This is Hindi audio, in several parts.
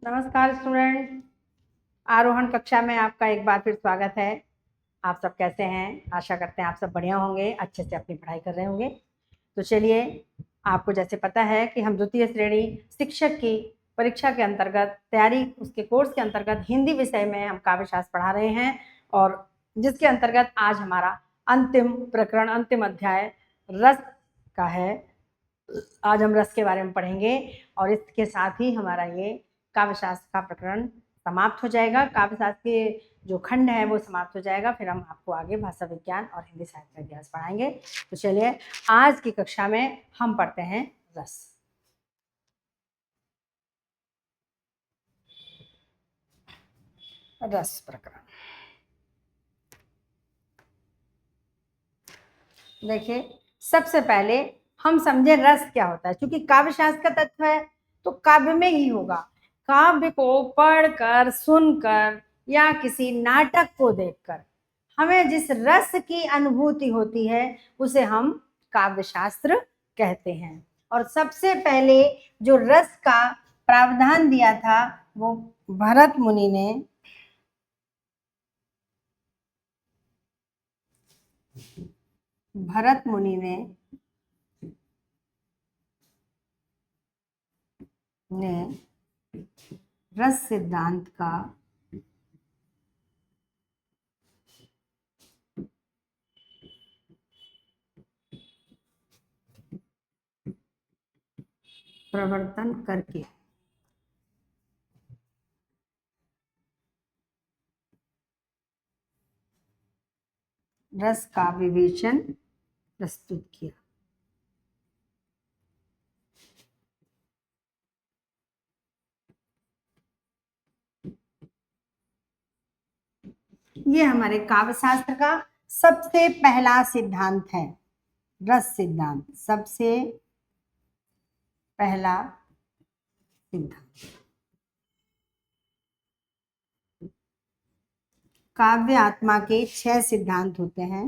नमस्कार स्टूडेंट। आरोहण कक्षा में आपका एक बार फिर स्वागत है। आप सब कैसे हैं? आशा करते हैं आप सब बढ़िया होंगे, अच्छे से अपनी पढ़ाई कर रहे होंगे। तो चलिए, आपको जैसे पता है कि हम द्वितीय श्रेणी शिक्षक की परीक्षा के अंतर्गत तैयारी, उसके कोर्स के अंतर्गत हिंदी विषय में हम काव्य शास्त्र पढ़ा रहे हैं, और जिसके अंतर्गत आज हमारा अंतिम प्रकरण, अंतिम अध्याय रस का है। आज हम रस के बारे में पढ़ेंगे और इसके साथ ही हमारा ये काव्य शास्त्र का प्रकरण समाप्त हो जाएगा। काव्य शास्त्र के जो खंड है वो समाप्त हो जाएगा। फिर हम आपको आगे भाषा विज्ञान और हिंदी साहित्य का इतिहास पढ़ाएंगे। तो चलिए, आज की कक्षा में हम पढ़ते हैं रस। रस प्रकरण देखिए, सबसे पहले हम समझे रस क्या होता है। क्योंकि काव्य शास्त्र का तत्व है तो काव्य में ही होगा। काव्य को पढ़कर, सुनकर या किसी नाटक को देखकर हमें जिस रस की अनुभूति होती है उसे हम काव्य शास्त्र कहते हैं। और सबसे पहले जो रस का प्रावधान दिया था वो भरत मुनि ने रस सिद्धांत का प्रवर्तन करके रस का विवेचन प्रस्तुत किया। ये हमारे काव्य शास्त्र का सबसे पहला सिद्धांत है, रस सिद्धांत। सबसे पहला सिद्धांत। काव्य आत्मा के 6 सिद्धांत होते हैं।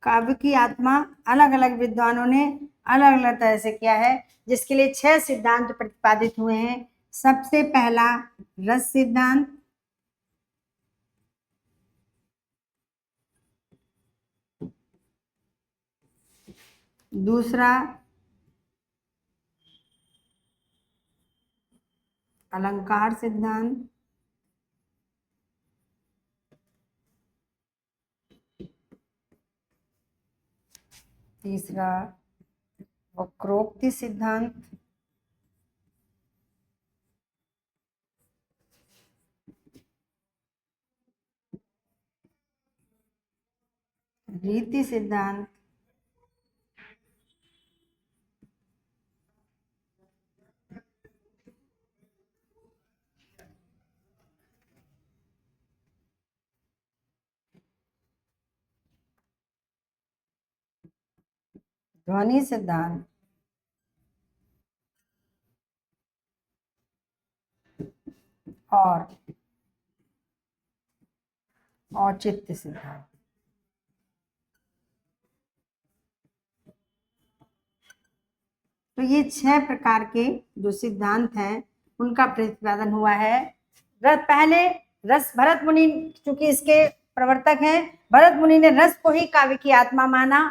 काव्य की आत्मा अलग अलग विद्वानों ने अलग अलग तरह से किया है, जिसके लिए 6 सिद्धांत प्रतिपादित हुए हैं। सबसे पहला रस सिद्धांत, दूसरा अलंकार सिद्धांत, तीसरा वक्रोक्ति सिद्धांत, रीति सिद्धांत, ध्वनि सिद्धांत और औचित्य सिद्धांत। तो ये 6 प्रकार के जो सिद्धांत हैं उनका प्रतिपादन हुआ है। पहले रस, भरत मुनि चूंकि इसके प्रवर्तक हैं, भरत मुनि ने रस को ही काव्य की आत्मा माना।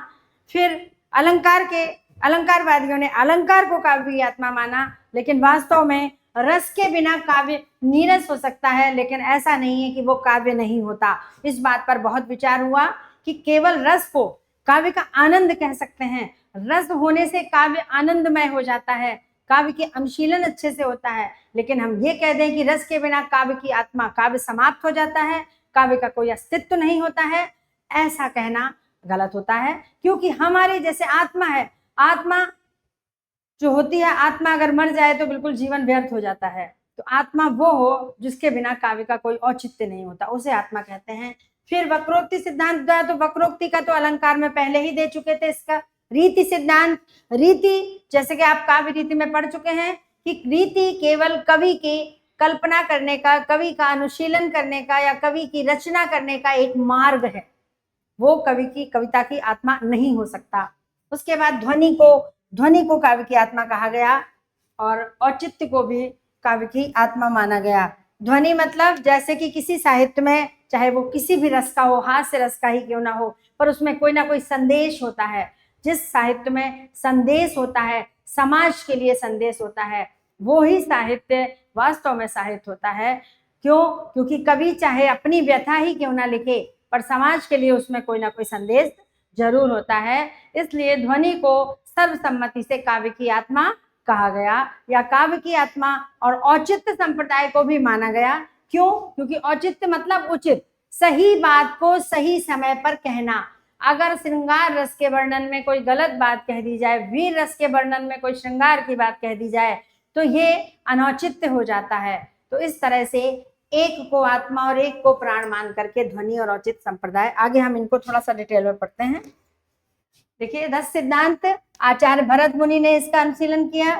फिर अलंकारवादियों ने अलंकार को काव्य की आत्मा माना। लेकिन वास्तव में रस के बिना काव्य नीरस हो सकता है, लेकिन ऐसा नहीं है कि वो काव्य नहीं होता। इस बात पर बहुत विचार हुआ कि केवल रस को काव्य का आनंद कह सकते हैं। रस होने से काव्य आनंदमय हो जाता है, काव्य की अनुशीलन अच्छे से होता है। लेकिन हम ये कह दें कि रस के बिना काव्य की आत्मा, काव्य समाप्त हो जाता है, काव्य का कोई अस्तित्व नहीं होता है, ऐसा कहना गलत होता है। क्योंकि हमारी जैसे आत्मा है, आत्मा जो होती है, आत्मा अगर मर जाए तो बिल्कुल जीवन व्यर्थ हो जाता है। तो आत्मा वो हो जिसके बिना काव्य का कोई औचित्य नहीं होता, उसे आत्मा कहते हैं। फिर वक्रोक्ति सिद्धांत का, तो वक्रोक्ति का तो अलंकार में पहले ही दे चुके थे। इसका रीति सिद्धांत, रीति जैसे कि आप काव्य रीति में पढ़ चुके हैं कि रीति केवल कवि की कल्पना करने का, कवि का अनुशीलन करने का या कवि की रचना करने का एक मार्ग है। वो कवि की, कविता की आत्मा नहीं हो सकता। उसके बाद ध्वनि को काव्य की आत्मा कहा गया और औचित्य को भी काव्य की आत्मा माना गया। ध्वनि मतलब जैसे कि किसी साहित्य में, चाहे वो किसी भी रस का हो, हास्य रस का ही क्यों ना हो, पर उसमें कोई ना कोई संदेश होता है। जिस साहित्य में संदेश होता है, समाज के लिए संदेश होता है, वो ही साहित्य वास्तव में साहित्य होता है। क्यों? क्योंकि कवि चाहे अपनी व्यथा ही क्यों ना लिखे, पर समाज के लिए उसमें कोई ना कोई संदेश जरूर होता है। इसलिए ध्वनि को सर्वसम्मति से काव्य की आत्मा कहा गया, या काव्य की आत्मा और औचित्य संप्रदाय को भी माना गया। क्यों? क्योंकि औचित्य मतलब उचित, सही बात को सही समय पर कहना। अगर श्रृंगार रस के वर्णन में कोई गलत बात कह दी जाए, वीर रस के वर्णन में कोई श्रृंगार की बात कह दी जाए, तो ये अनौचित्य हो जाता है। तो इस तरह से एक को आत्मा और एक को प्राण मान करके ध्वनि और औचित्य संप्रदाय। आगे हम इनको थोड़ा सा डिटेल में पढ़ते हैं। देखिए, रस सिद्धांत आचार्य भरत मुनि ने इसका अनुशीलन किया,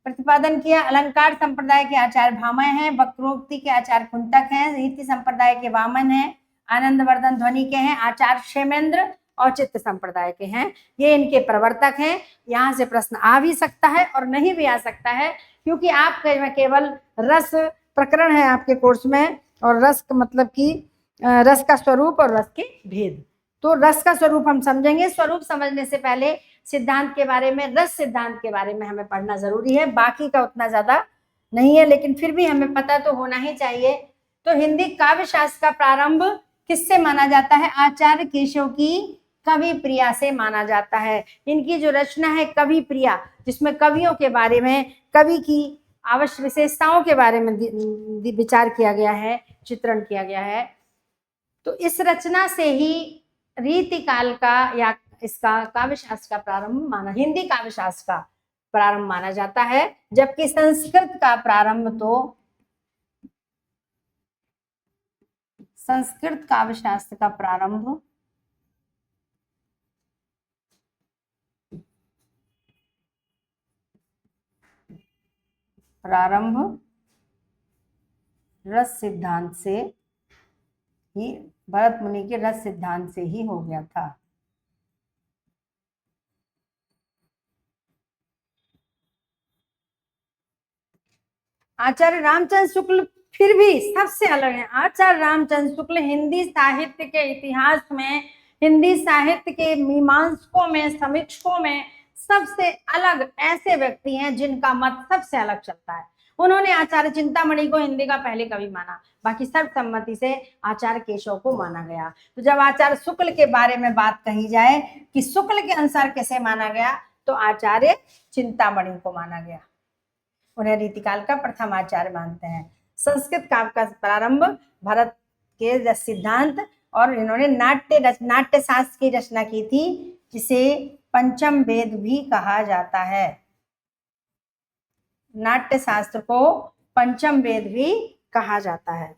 प्रतिपादन किया। अलंकार संप्रदाय के आचार्य भामय हैं, वक्रोक्ति के आचार्य कुंतक हैं, रीति संप्रदाय के वामन हैं, आनंदवर्धन ध्वनि के हैं, आचार्य क्षेमेंद्र औचित्य संप्रदाय के हैं। ये इनके प्रवर्तक हैं। यहाँ से प्रश्न आ भी सकता है और नहीं भी आ सकता है, क्योंकि आप केवल रस प्रकरण है आपके कोर्स में, और रस मतलब कि रस का स्वरूप और रस के भेद। तो रस का स्वरूप हम समझेंगे। स्वरूप समझने से पहले सिद्धांत के बारे में, रस सिद्धांत के बारे में हमें पढ़ना जरूरी है। बाकी का उतना ज्यादा नहीं है, लेकिन फिर भी हमें पता तो होना ही चाहिए। तो हिंदी काव्य शास्त्र का प्रारंभ किससे माना जाता है? आचार्य केशव की कवि प्रिया से माना जाता है। इनकी जो रचना है कवि प्रिया, जिसमें कवियों के बारे में, कवि की आवश्यक विशेषताओं के बारे में विचार किया गया है, चित्रण किया गया है। तो इस रचना से ही रीति काल का या इसका काव्य शास्त्र का प्रारंभ माना, हिंदी काव्य शास्त्र का प्रारंभ माना जाता है। जबकि संस्कृत का प्रारंभ तो, संस्कृत काव्य शास्त्र का प्रारंभ रस सिद्धांत से ही, भरत मुनि के रस सिद्धांत से ही हो गया था। आचार्य रामचंद्र शुक्ल फिर भी सबसे अलग है। आचार्य रामचंद्र शुक्ल हिंदी साहित्य के इतिहास में, हिंदी साहित्य के मीमांसकों में, समीक्षकों में सबसे अलग ऐसे व्यक्ति हैं जिनका मत सबसे अलग चलता है। उन्होंने आचार्य चिंतामणि को हिंदी का पहले कवि माना, बाकी सर्वसम्मति से आचार्य केशव को माना गया। तो जब आचार्य शुक्ल के बारे में बात कही जाए कि शुक्ल के अनुसार कैसे माना गया, तो आचार्य चिंतामणि को माना गया। उन्हें रीतिकाल का प्रथम आचार्य मानते हैं। संस्कृत काव्य का प्रारंभ भरत के रस सिद्धांत, और इन्होंने नाट्य शास्त्र की रचना की थी, जिसे पंचम वेद भी कहा जाता है। नाट्य शास्त्र को पंचम वेद भी कहा जाता है।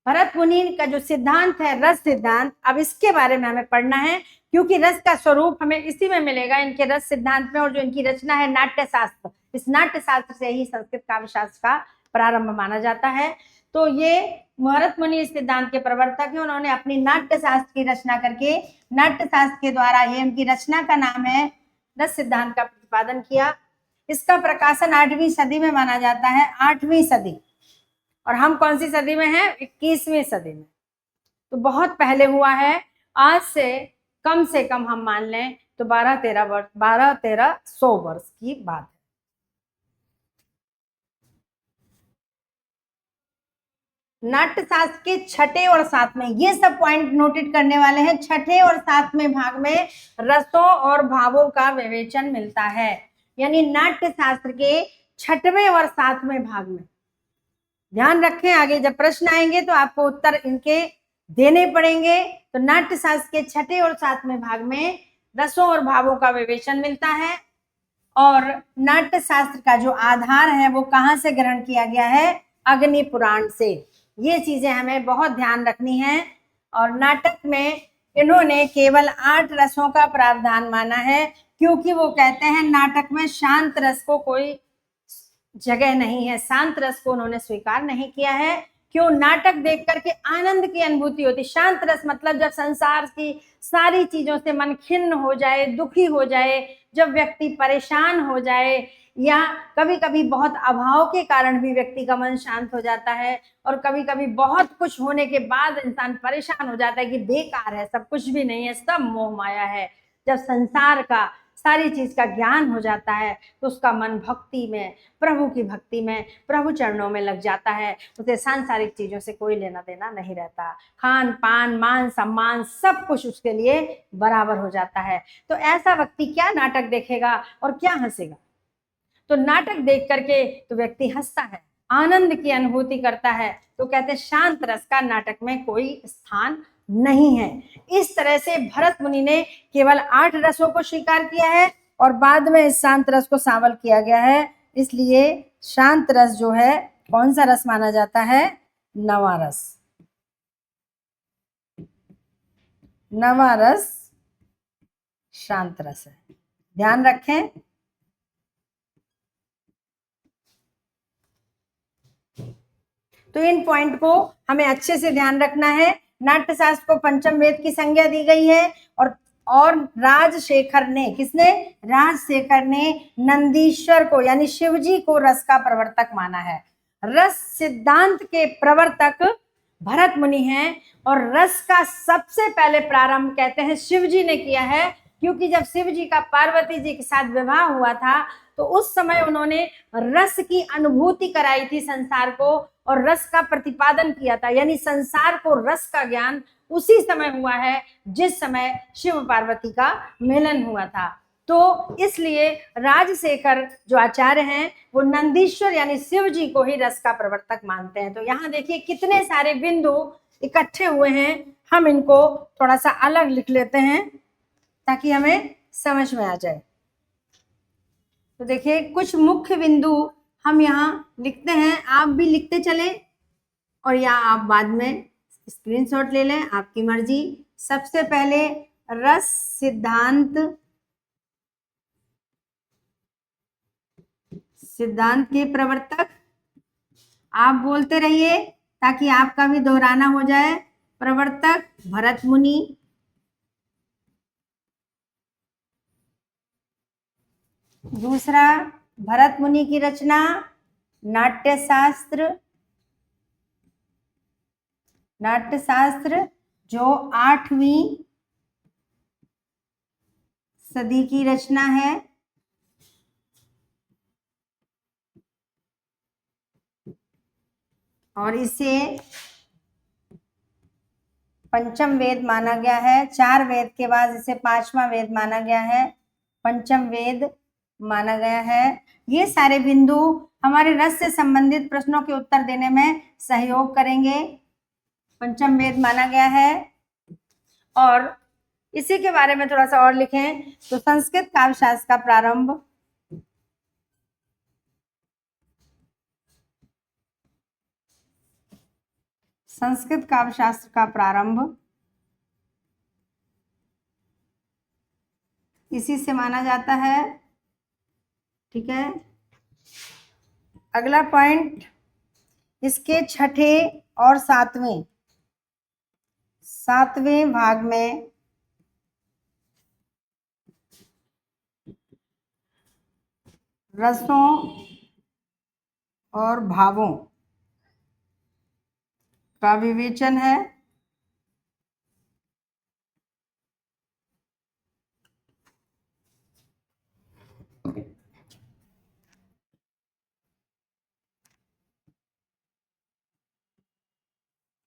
भरत मुनि का जो सिद्धांत है रस सिद्धांत, अब इसके बारे में हमें पढ़ना है, क्योंकि रस का स्वरूप हमें इसी में मिलेगा, इनके रस सिद्धांत में। और जो इनकी रचना है नाट्य शास्त्र, इस नाट्य शास्त्र से ही संस्कृत काव्य शास्त्र का प्रारंभ माना जाता है। तो ये भरत मुनि इस सिद्धांत के प्रवर्तक हैं। उन्होंने अपनी नाट्य शास्त्र की रचना करके, नाट्य शास्त्र के द्वारा, ये उनकी रचना का नाम है, रस सिद्धांत का प्रतिपादन किया। इसका प्रकाशन 8वीं सदी में माना जाता है, 8वीं सदी। और हम कौन सी सदी में हैं? 21वीं सदी में। तो बहुत पहले हुआ है। आज से कम हम मान लें तो 1200-1300 वर्ष की बात है। नाट्य शास्त्र के छठे और सातवें, ये सब पॉइंट नोटेड करने वाले हैं। छठे और सातवें भाग में रसों और भावों का विवेचन मिलता है, यानी नाट्य शास्त्र के छठवें और सातवें भाग में। ध्यान रखें, आगे जब प्रश्न आएंगे तो आपको उत्तर इनके देने पड़ेंगे। तो नाट्य शास्त्र के छठे और सातवें भाग में रसों और भावों का विवेचन मिलता है। और नाट्य शास्त्र का जो आधार है वो कहाँ से ग्रहण किया गया है? अग्नि पुराण से। ये चीजें हमें बहुत ध्यान रखनी है। और नाटक में इन्होंने केवल 8 रसों का प्रावधान माना है, क्योंकि वो कहते हैं नाटक में शांत रस को कोई जगह नहीं है। शांत रस को उन्होंने स्वीकार नहीं किया है, क्यों? नाटक देख करके आनंद की अनुभूति होती। शांत रस मतलब जब संसार की सारी चीजों से मन खिन्न हो जाए, दुखी हो जाए, जब व्यक्ति परेशान हो जाए, या कभी कभी बहुत अभाव के कारण भी व्यक्ति का मन शांत हो जाता है, और कभी कभी बहुत कुछ होने के बाद इंसान परेशान हो जाता है कि बेकार है, सब कुछ भी नहीं है, सब मोह माया है। जब संसार का सारी चीज का ज्ञान हो जाता है तो उसका मन भक्ति में, प्रभु की भक्ति में, प्रभु चरणों में लग जाता है। उसे सांसारिक चीजों से कोई लेना देना नहीं रहता। खान पान, मान सम्मान, सब कुछ उसके लिए बराबर हो जाता है। तो ऐसा व्यक्ति क्या नाटक देखेगा और क्या हंसेगा? तो नाटक देख करके तो व्यक्ति हंसता है, आनंद की अनुभूति करता है। तो कहते शांत रस का नाटक में कोई स्थान नहीं है। इस तरह से भरत मुनि ने केवल 8 रसों को स्वीकार किया है और बाद में इस शांत रस को शामिल किया गया है। इसलिए शांत रस जो है कौन सा रस माना जाता है? नवा रस। नवा रस शांत रस है, ध्यान रखें। तो इन पॉइंट को हमें अच्छे से ध्यान रखना है। नाट्य शास्त्र को पंचम वेद की संज्ञा दी गई है और राजशेखर ने, किसने? राजशेखर ने नंदीश्वर को यानी शिव जी को रस का प्रवर्तक माना है। रस सिद्धांत के प्रवर्तक भरत मुनि हैं और रस का सबसे पहले प्रारंभ कहते हैं शिव जी ने किया है, क्योंकि जब शिव जी का पार्वती जी के साथ विवाह हुआ था तो उस समय उन्होंने रस की अनुभूति कराई थी संसार को और रस का प्रतिपादन किया था। यानी संसार को रस का ज्ञान उसी समय हुआ है जिस समय शिव पार्वती का मिलन हुआ था। तो इसलिए राजशेखर जो आचार्य हैं वो नंदीश्वर यानी शिव जी को ही रस का प्रवर्तक मानते हैं। तो यहाँ देखिए कितने सारे बिंदु इकट्ठे हुए हैं, हम इनको थोड़ा सा अलग लिख लेते हैं ताकि हमें समझ में आ जाए। तो देखिए कुछ मुख्य बिंदु हम यहाँ लिखते हैं, आप भी लिखते चले और या आप बाद में स्क्रीनशॉट ले लें, आपकी मर्जी। सबसे पहले रस सिद्धांत के प्रवर्तक, आप बोलते रहिए ताकि आपका भी दोहराना हो जाए। प्रवर्तक भरत मुनि। दूसरा, भरत मुनि की रचना नाट्यशास्त्र। नाट्यशास्त्र जो 8वीं सदी की रचना है। और इसे पंचम वेद माना गया है। 4 वेद के बाद इसे 5वां वेद माना गया है, पंचम वेद माना गया है। ये सारे बिंदु हमारे रस से संबंधित प्रश्नों के उत्तर देने में सहयोग करेंगे। पंचम वेद माना गया है। और इसी के बारे में थोड़ा सा और लिखें तो संस्कृत काव्यशास्त्र का प्रारंभ, संस्कृत काव्यशास्त्र का प्रारंभ इसी से माना जाता है। ठीक है, अगला पॉइंट, इसके छठे और सातवें भाग में रसों और भावों का विवेचन है।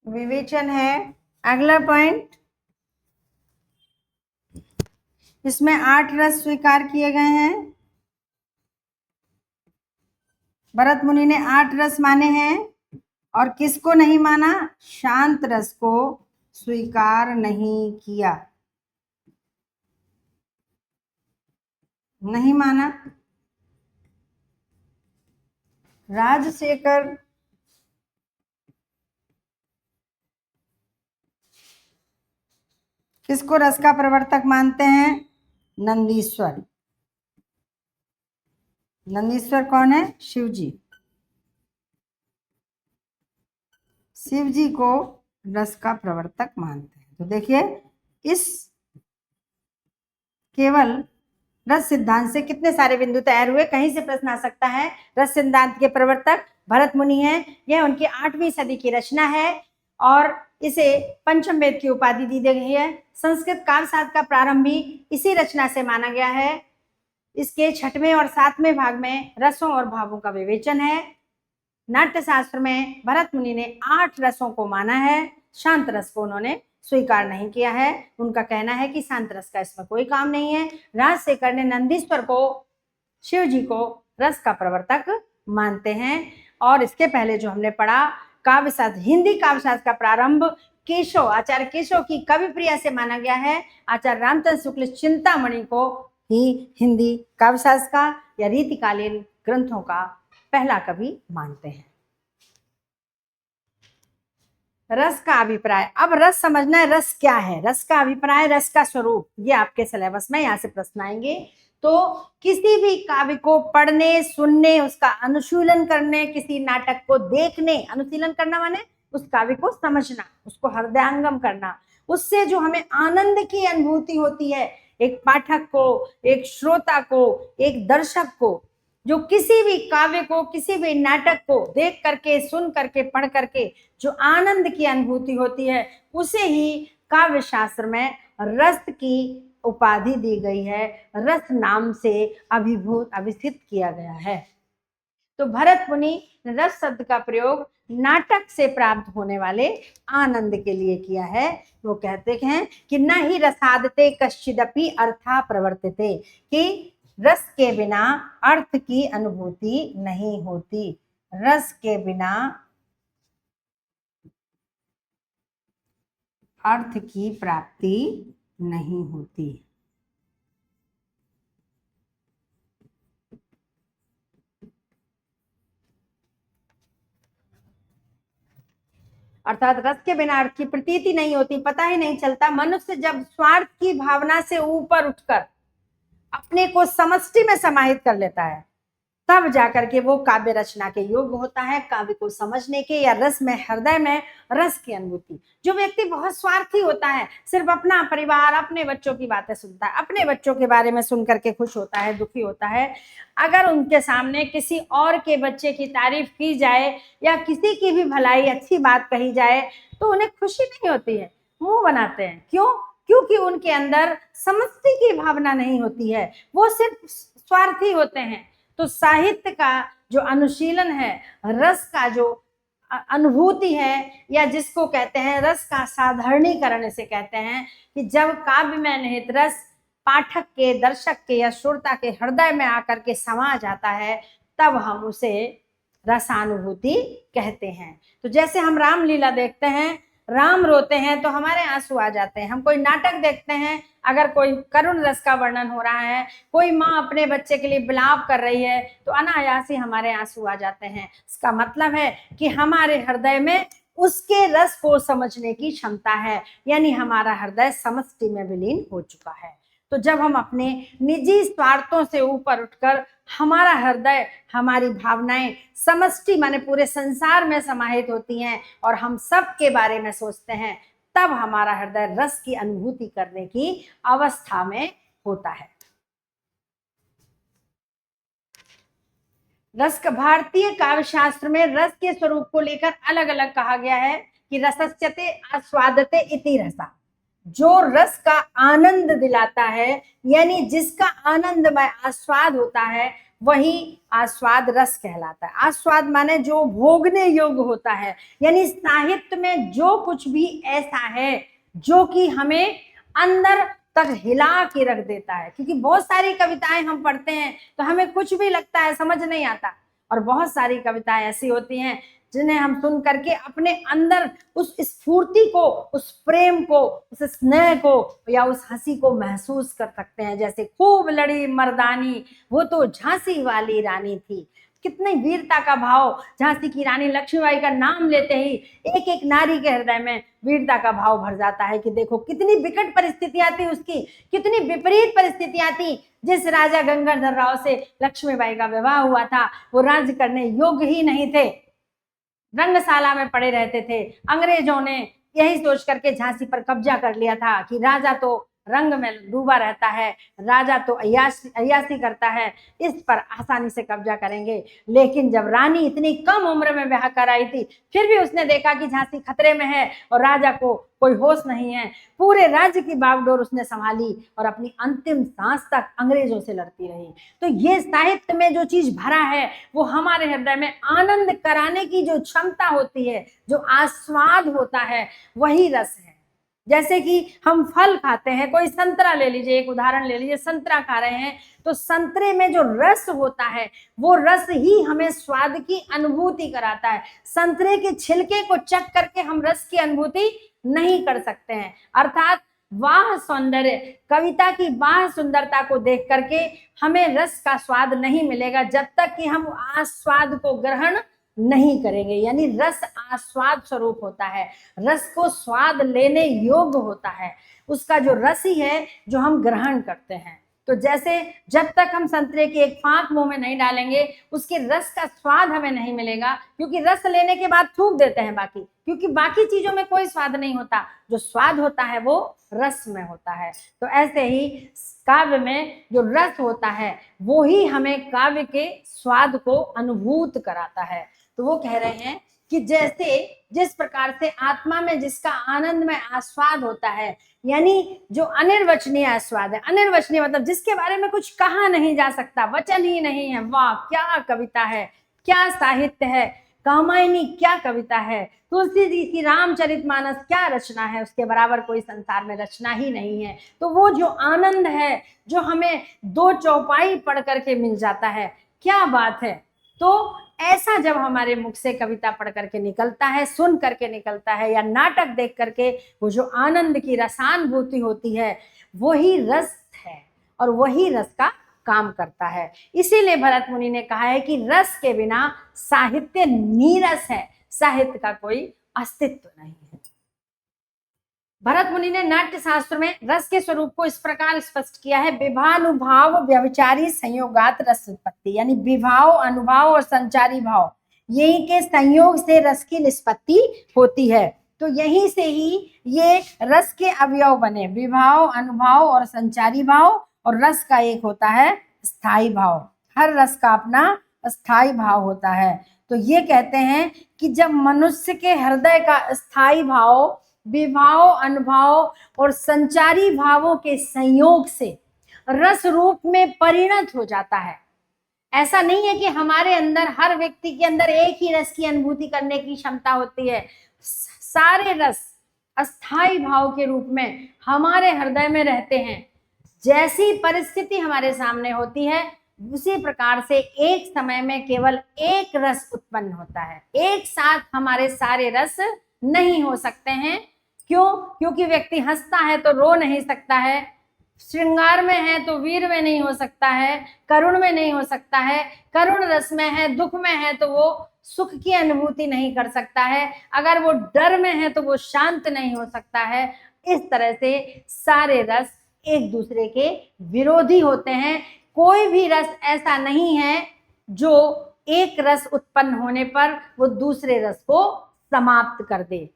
विवेचन है अगला पॉइंट। इसमें 8 रस स्वीकार किए गए हैं। भरत मुनि ने 8 रस माने हैं और किसको नहीं माना? शांत रस को स्वीकार नहीं किया, नहीं माना। राजशेखर किसको रस का प्रवर्तक मानते हैं? नंदीश्वर। नंदीश्वर कौन है? शिव जी। शिव जी को रस का प्रवर्तक मानते हैं। तो देखिए, इस केवल रस सिद्धांत से कितने सारे बिंदु तैयार हुए। कहीं से प्रश्न आ सकता है। रस सिद्धांत के प्रवर्तक भरत मुनि हैं। यह उनकी 8वीं सदी की रचना है और इसे पंचम वेद की उपाधि दी गई है। संस्कृत काव्य शास्त्र का प्रारंभ भी इसी रचना से माना गया है। इसके 6वें और 7वें भाग में रसों और भावों का विवेचन है। नाट्य शास्त्र में भरत मुनि ने 8 रसों को माना है। शांत रस को उन्होंने स्वीकार नहीं किया है। उनका कहना है कि शांत रस का इसमें कोई काम नहीं है। राजशेखर ने नंदीश्वर को, शिव जी को रस का प्रवर्तक मानते हैं। और इसके पहले जो हमने पढ़ा, काव्य शास्त्र, हिंदी काव्य शास्त्र का प्रारंभ केशव, आचार्य केशव की कवि प्रिया से माना गया है। आचार्य रामचंद्र शुक्ल चिंतामणि को ही हिंदी काव्य शास्त्र का या रीतिकालीन ग्रंथों का पहला कवि मानते हैं। रस का अभिप्राय। अब रस समझना है, रस क्या है, रस का अभिप्राय, रस का स्वरूप, ये आपके सिलेबस में यहाँ से प्रश्न आएंगे। तो किसी भी काव्य को पढ़ने, सुनने, उसका अनुशीलन करने, किसी नाटक को देखने, अनुशीलन करना माने उस काव्य को समझना, उसको हृदयंगम करना, उससे जो हमें आनंद की अनुभूति होती है, एक पाठक को, एक श्रोता को, एक दर्शक को, जो किसी भी काव्य को, किसी भी नाटक को देख करके, सुन करके, पढ़ करके जो आनंद की अनुभूति होती है, उसे ही काव्य शास्त्र में रस की उपाधि दी गई है। रस नाम से अभिहित किया गया है। तो भरत मुनि ने रस शब्द का प्रयोग नाटक से प्राप्त होने वाले आनंद के लिए किया है। वो कहते हैं कि न ही रसादते कश्चिदपि अर्था प्रवर्तते, कि रस के बिना अर्थ की अनुभूति नहीं होती। रस के बिना अर्थ की प्राप्ति नहीं होती। अर्थात रस के बिना अर्थ की प्रतीति नहीं होती, पता ही नहीं चलता। मनुष्य जब स्वार्थ की भावना से ऊपर उठकर अपने को समष्टि में समाहित कर लेता है, तब जाकर के वो काव्य रचना के योग्य होता है, काव्य को समझने के, या रस में, हृदय में रस की अनुभूति। जो व्यक्ति बहुत स्वार्थी होता है, सिर्फ अपना परिवार, अपने बच्चों की बातें सुनता है, अपने बच्चों के बारे में सुन करके खुश होता है, दुखी होता है, अगर उनके सामने किसी और के बच्चे की तारीफ की जाए या किसी की भी भलाई, अच्छी बात कही जाए, तो उन्हें खुशी नहीं होती है, मुंह बनाते हैं। क्यों? क्योंकि उनके अंदर समष्टि की भावना नहीं होती है, वो सिर्फ स्वार्थी होते हैं। तो साहित्य का जो अनुशीलन है, रस का जो अनुभूति है, या जिसको कहते हैं रस का साधारणीकरण इसे कहते हैं, कि जब काव्य में निहित रस पाठक के, दर्शक के या श्रोता के हृदय में आकर के समा जाता है, तब हम उसे रसानुभूति कहते हैं। तो जैसे हम रामलीला देखते हैं, राम रोते हैं तो हमारे आंसू आ जाते हैं। हम कोई नाटक देखते हैं, अगर कोई करुण रस का वर्णन हो रहा है, कोई माँ अपने बच्चे के लिए विलाप कर रही है, तो अनायास ही हमारे आंसू आ जाते हैं। इसका मतलब है कि हमारे हृदय में उसके रस को समझने की क्षमता है, यानी हमारा हृदय समष्टि में विलीन हो चुका है। तो जब हम अपने निजी स्वार्थों से ऊपर उठकर हमारा हृदय, हमारी भावनाएं समष्टि माने पूरे संसार में समाहित होती हैं और हम सब के बारे में सोचते हैं, तब हमारा हृदय रस की अनुभूति करने की अवस्था में होता है। रस का भारतीय काव्य शास्त्र में रस के स्वरूप को लेकर अलग अलग कहा गया है कि रसस्यते आस्वादते इति रसा, जो रस का आनंद दिलाता है, यानी जिसका आनंदमय आस्वाद होता है, वही आस्वाद रस कहलाता है। आस्वाद माने जो भोगने योग्य होता है, यानी साहित्य में जो कुछ भी ऐसा है जो कि हमें अंदर तक हिला के रख देता है। क्योंकि बहुत सारी कविताएं हम पढ़ते हैं तो हमें कुछ भी लगता है, समझ नहीं आता, और बहुत सारी कविताएं ऐसी होती हैं जिन्हें हम सुन करके अपने अंदर उस स्फूर्ति को, उस प्रेम को, उस स्नेह को या उस हंसी को महसूस कर सकते हैं। जैसे खूब लड़ी मर्दानी, वो तो झांसी वाली रानी थी। कितनी वीरता का भाव! झांसी की रानी लक्ष्मीबाई का नाम लेते ही एक एक नारी के हृदय में वीरता का भाव भर जाता है कि देखो कितनी विकट परिस्थितियां थी उसकी, कितनी विपरीत परिस्थितियां थी। जिस राजा गंगाधर राव से लक्ष्मीबाई का विवाह हुआ था, वो राज्य करने योग्य ही नहीं थे। रंगशाला में पड़े रहते थे। अंग्रेजों ने यही सोच करके झांसी पर कब्जा कर लिया था कि राजा तो रंग में डूबा रहता है, राजा तो अय्याशी करता है, इस पर आसानी से कब्जा करेंगे। लेकिन जब रानी इतनी कम उम्र में ब्याह कर आई थी, फिर भी उसने देखा कि झांसी खतरे में है और राजा को कोई होश नहीं है। पूरे राज्य की बागडोर उसने संभाली और अपनी अंतिम सांस तक अंग्रेजों से लड़ती रही। तो ये साहित्य में जो चीज भरा है वो हमारे हृदय में आनंद कराने की जो क्षमता होती है, जो आस्वाद होता है, वही रस है। जैसे कि हम फल खाते हैं, कोई संतरा ले लीजिए, एक उदाहरण ले लीजिए, संतरा खा रहे हैं तो संतरे में जो रस होता है वो रस ही हमें स्वाद की अनुभूति कराता है। संतरे के छिलके को चख करके हम रस की अनुभूति नहीं कर सकते हैं। अर्थात वाह सौंदर्य, कविता की वाह सुंदरता को देख करके हमें रस का स्वाद नहीं मिलेगा जब तक कि हम आस्वाद को ग्रहण नहीं करेंगे। यानी रस आस्वाद स्वरूप होता है, रस को स्वाद लेने योग्य होता है, उसका जो रस ही है जो हम ग्रहण करते हैं। तो जैसे जब तक हम संतरे की एक फांक मुंह में नहीं डालेंगे उसके रस का स्वाद हमें नहीं मिलेगा, क्योंकि रस लेने के बाद थूक देते हैं बाकी, क्योंकि बाकी चीजों में कोई स्वाद नहीं होता, जो स्वाद होता है वो रस में होता है। तो ऐसे ही काव्य में जो रस होता है वो ही हमें काव्य के स्वाद को अनुभूत कराता है। तो वो कह रहे हैं कि जैसे जिस प्रकार से आत्मा में जिसका आनंद में आस्वाद होता है, यानी जो अनिर्वचनीय आस्वाद है, अनिर्वचनीय मतलब जिसके बारे में कुछ कहा नहीं जा सकता, वचन ही नहीं है, वाह क्या कविता है, क्या साहित्य है, कामायनी क्या कविता है, तुलसी जी की रामचरितमानस क्या रचना है, उसके बराबर कोई संसार में रचना ही नहीं है। तो वो जो आनंद है जो हमें दो चौपाई पढ़ करके मिल जाता है, क्या बात है। तो ऐसा जब हमारे मुख से कविता पढ़ करके निकलता है, सुन करके निकलता है, या नाटक देख करके वो जो आनंद की रसानुभूति होती है वही रस है और वही रस का काम करता है। इसीलिए भरत मुनि ने कहा है कि रस के बिना साहित्य नीरस है, साहित्य का कोई अस्तित्व नहीं है। भरत मुनि ने नाट्य शास्त्र में रस के स्वरूप को इस प्रकार स्पष्ट किया है, विभानुभाव व्यभिचारी संयोगात रस उत्पत्ति, यानी विभाव, अनुभाव और संचारी भाव, यही के संयोग से रस की निष्पत्ति होती है। तो यहीं से ही ये रस के अवयव बने, विभाव, अनुभाव और संचारी भाव, और रस का एक होता है स्थायी भाव। हर रस का अपना स्थायी भाव होता है। तो ये कहते हैं कि जब मनुष्य के हृदय का स्थायी भाव विभाव, अनुभाव और संचारी भावों के संयोग से रस रूप में परिणत हो जाता है। ऐसा नहीं है कि हमारे अंदर, हर व्यक्ति के अंदर एक ही रस की अनुभूति करने की क्षमता होती है। सारे रस अस्थाई भाव के रूप में हमारे हृदय में रहते हैं। जैसी परिस्थिति हमारे सामने होती है उसी प्रकार से एक समय में केवल एक रस उत्पन्न होता है। एक साथ हमारे सारे रस नहीं हो सकते हैं। क्यों? क्योंकि व्यक्ति हंसता है तो रो नहीं सकता है, श्रृंगार में है तो वीर में नहीं हो सकता है, करुण में नहीं हो सकता है, करुण रस में है, दुख में है तो वो सुख की अनुभूति नहीं कर सकता है, अगर वो डर में है तो वो शांत नहीं हो सकता है। इस तरह से सारे रस एक दूसरे के विरोधी होते हैं। कोई भी रस ऐसा नहीं है जो एक रस उत्पन्न होने पर वो दूसरे रस को समाप्त कर दे।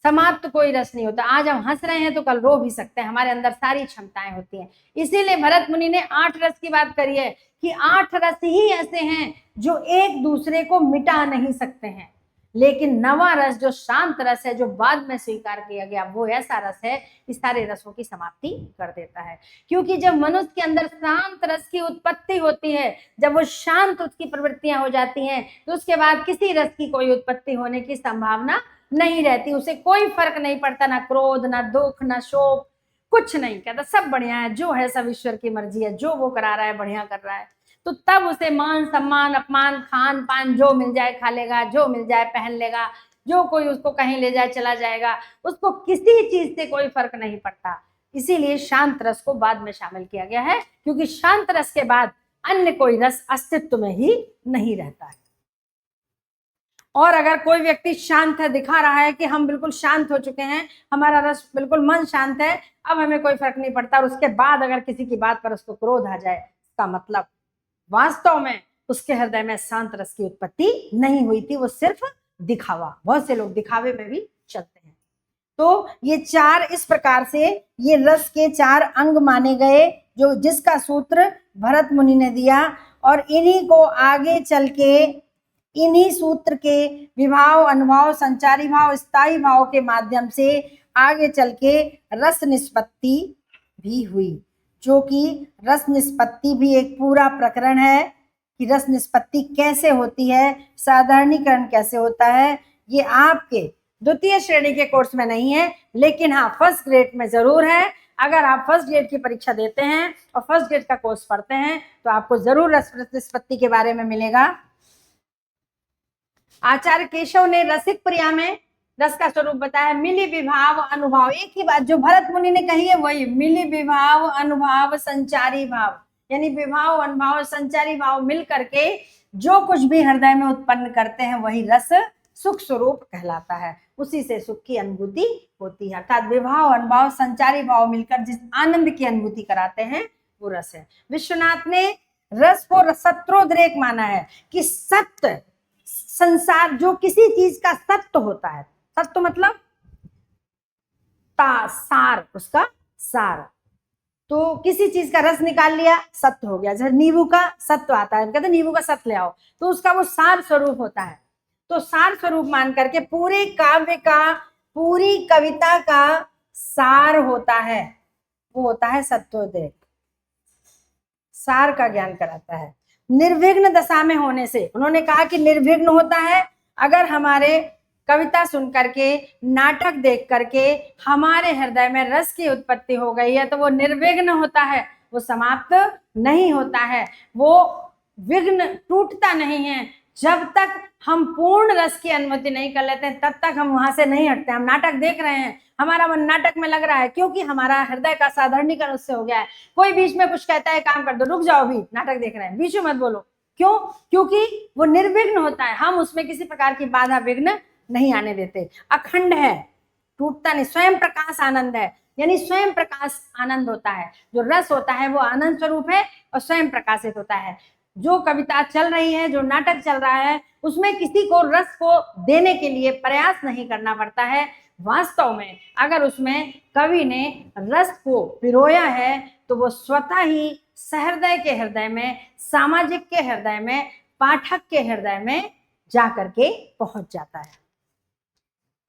समाप्त कोई रस नहीं होता। आज हम हंस रहे हैं तो कल रो भी सकते हैं, हमारे अंदर सारी क्षमताएं होती हैं। इसीलिए भरत मुनि ने 8 रस की बात करी है कि 8 रस ही ऐसे हैं जो एक दूसरे को मिटा नहीं सकते हैं। लेकिन 9वां रस जो शांत रस है, जो बाद में स्वीकार किया गया, वो ऐसा रस है कि सारे रसों की समाप्ति कर देता है। क्योंकि जब मनुष्य के अंदर शांत रस की उत्पत्ति होती है, जब वो शांत उसकी प्रवृत्तियां हो जाती हैं, तो उसके बाद किसी रस की कोई उत्पत्ति होने की संभावना नहीं रहती। उसे कोई फर्क नहीं पड़ता, ना क्रोध, ना दुख, ना शोक, कुछ नहीं। कहता सब बढ़िया है, जो है सब ईश्वर की मर्जी है, जो वो करा रहा है बढ़िया कर रहा है। तो तब उसे मान सम्मान, अपमान, खान पान जो मिल जाए खा लेगा, जो मिल जाए पहन लेगा, जो कोई उसको कहीं ले जाए चला जाएगा, उसको किसी चीज से कोई फर्क नहीं पड़ता। इसीलिए शांत रस को बाद में शामिल किया गया है, क्योंकि शांत रस के बाद अन्य कोई रस अस्तित्व में ही नहीं रहता है। और अगर कोई व्यक्ति शांत है, दिखा रहा है कि हम बिल्कुल शांत हो चुके हैं, हमारा रस बिल्कुल मन शांत है, अब हमें कोई फर्क नहीं पड़ता, और उसके बाद अगर किसी की बात पर उसको क्रोध आ जाए, इसका मतलब वास्तव में उसके हृदय में शांत रस की उत्पत्ति नहीं हुई थी, वो सिर्फ दिखावा, बहुत से लोग दिखावे में भी चलते हैं। तो ये चार इस प्रकार से ये रस के चार अंग माने गए, जो जिसका सूत्र भरत मुनि ने दिया, और इन्हीं को आगे चल के इन्हीं सूत्र के विभाव, अनुभाव, संचारी भाव, स्थायी भाव के माध्यम से आगे चल के रस निष्पत्ति भी हुई, जो कि रस निष्पत्ति भी एक पूरा प्रकरण है कि रस निष्पत्ति कैसे होती है, साधारणीकरण कैसे होता है। ये आपके द्वितीय श्रेणी के कोर्स में नहीं है, लेकिन हाँ फर्स्ट ग्रेड में जरूर है। अगर आप फर्स्ट ग्रेड की परीक्षा देते हैं और फर्स्ट ग्रेड का कोर्स पढ़ते हैं तो आपको जरूर रस निष्पत्ति के बारे में मिलेगा। आचार्य केशव ने रसिक प्रिया में रस का स्वरूप बताया, मिली विभाव अनुभव। एक ही बात जो भरत मुनि ने कही है वही, मिली विभाव अनुभव संचारी भाव, यानी विभाव अनुभव संचारी भाव मिल करके जो कुछ भी हृदय में उत्पन्न करते हैं वही रस सुख स्वरूप कहलाता है, उसी से सुख की अनुभूति होती है। अर्थात विभाव अनुभव संचारी भाव मिलकर जिस आनंद की अनुभूति कराते हैं वो रस है। विश्वनाथ ने रस को सत्रोद्रेक माना है कि सत्य संसार, जो किसी चीज का सत्य होता है, सत्य मतलब सार, उसका सार, तो किसी चीज का रस निकाल लिया सत्य हो गया। जैसे नींबू का सत्व आता है, कहते नींबू का सत्व ले आओ, तो उसका वो सार स्वरूप होता है। तो सार स्वरूप मान करके पूरे काव्य का, पूरी कविता का सार होता है, वो होता है सत्वोद्रेक, सार का ज्ञान कराता है। निर्विघ्न दशा में होने से, उन्होंने कहा कि निर्विघ्न होता है अगर हमारे कविता सुन करके, नाटक देख करके हमारे हृदय में रस की उत्पत्ति हो गई है तो वो निर्विघ्न होता है, वो समाप्त नहीं होता है, वो विघ्न टूटता नहीं है। जब तक हम पूर्ण रस की अनुमति नहीं कर लेते तब तक हम वहां से नहीं हटते। हम नाटक देख रहे हैं, हमारा मन नाटक में लग रहा है क्योंकि हमारा हृदय का साधारणीकरण उससे हो गया है। कोई बीच में कुछ कहता है काम कर दो, रुक जाओ, भी नाटक देख रहे हैं, बीच में मत बोलो। क्यों? क्योंकि वो निर्विघ्न होता है, हम उसमें किसी प्रकार की बाधा विघ्न नहीं आने देते, अखंड है, टूटता नहीं, स्वयं प्रकाश आनंद है, यानी स्वयं प्रकाश आनंद होता है। जो रस होता है वो आनंद स्वरूप है और स्वयं प्रकाशित होता है। जो कविता चल रही है, जो नाटक चल रहा है, उसमें किसी को रस को देने के लिए प्रयास नहीं करना पड़ता है। वास्तव में अगर उसमें कवि ने रस को पिरोया है तो वो स्वतः ही सहृदय के हृदय में, सामाजिक के हृदय में, पाठक के हृदय में जाकर के पहुंच जाता है।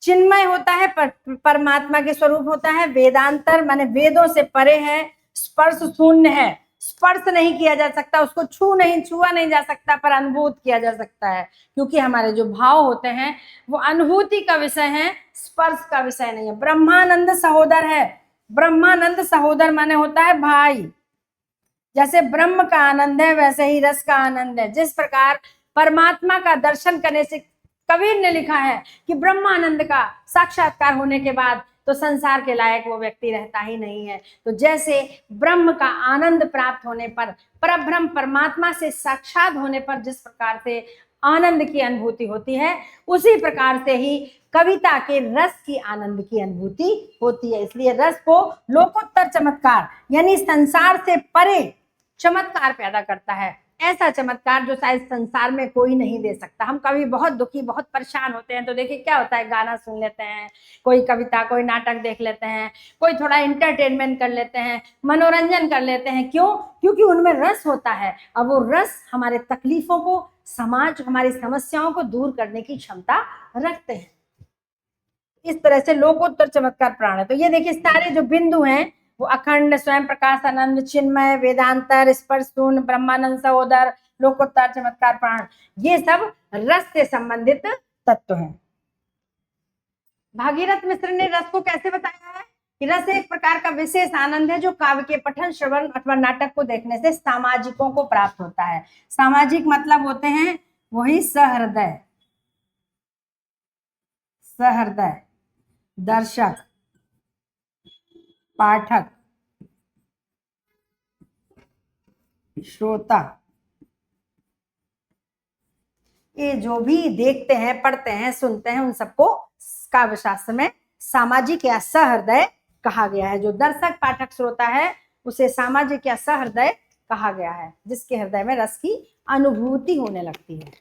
चिन्मय होता है, परमात्मा के स्वरूप होता है। वेदांतर माने वेदों से परे है, स्पर्श शून्य है, स्पर्श नहीं किया जा सकता, उसको छुआ नहीं जा सकता, पर अनुभूत किया जा सकता है, क्योंकि हमारे जो भाव होते हैं वो अनुभूति का विषय है, स्पर्श का विषय नहीं है। ब्रह्मानंद सहोदर है, ब्रह्मानंद सहोदर माने होता है भाई। जैसे ब्रह्म का आनंद है वैसे ही रस का आनंद है। जिस प्रकार परमात्मा का दर्शन करने से, कबीर ने लिखा है कि ब्रह्मानंद का साक्षात्कार होने के बाद तो संसार के लायक वो व्यक्ति रहता ही नहीं है। तो जैसे ब्रह्म का आनंद प्राप्त होने पर, परब्रह्म परमात्मा से साक्षात होने पर जिस प्रकार से आनंद की अनुभूति होती है, उसी प्रकार से ही कविता के रस की आनंद की अनुभूति होती है। इसलिए रस को लोकोत्तर चमत्कार, यानी संसार से परे चमत्कार पैदा करता है, ऐसा चमत्कार जो शायद संसार में कोई नहीं दे सकता। हम कभी बहुत दुखी, बहुत परेशान होते हैं तो देखिए क्या होता है, गाना सुन लेते हैं, कोई कविता, कोई नाटक देख लेते हैं, कोई थोड़ा इंटरटेनमेंट कर लेते हैं, मनोरंजन कर लेते हैं। क्यों? क्योंकि उनमें रस होता है। अब वो रस हमारे तकलीफों को, समाज, हमारी समस्याओं को दूर करने की क्षमता रखते हैं। इस तरह से लोकोत्तर चमत्कार प्राण है। तो ये देखिए सारे जो बिंदु हैं वो अखंड, स्वयं प्रकाश आनंद, चिन्मय, वेदांतर, स्पर्श शून्य, ब्रह्मानंद सहोदर, लोकोत्तर चमत्कार प्राण, ये सब रस से संबंधित तत्व हैं। भागीरथ मिश्र ने रस को कैसे बताया है कि रस एक प्रकार का विशेष आनंद है जो काव्य के पठन, श्रवण अथवा नाटक को देखने से सामाजिकों को प्राप्त होता है। सामाजिक मतलब होते हैं वही सहृदय, सहृदय, दर्शक, पाठक, श्रोता, ये जो भी देखते हैं, पढ़ते हैं, सुनते हैं, उन सबको काव्य शास्त्र में सामाजिक या सहृदय कहा गया है। जो दर्शक, पाठक, श्रोता है उसे सामाजिक या सहृदय कहा गया है, जिसके हृदय में रस की अनुभूति होने लगती है।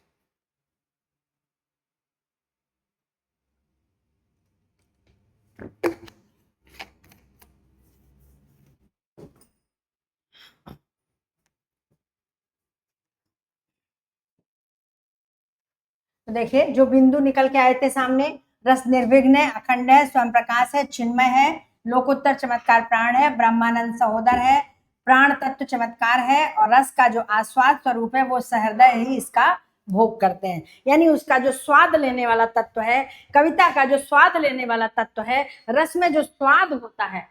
तो देखिए जो बिंदु निकल के आए थे सामने, रस निर्विघ्न है, अखंड है, स्वयं प्रकाश है, चिन्मय है, लोकोत्तर चमत्कार प्राण है, ब्रह्मानंद सहोदर है, प्राण तत्व चमत्कार है, और रस का जो आस्वाद स्वरूप है वो सहृदय ही इसका भोग करते हैं। यानी उसका जो स्वाद लेने वाला तत्व है, कविता का जो स्वाद लेने वाला तत्व है, रस में जो स्वाद होता है,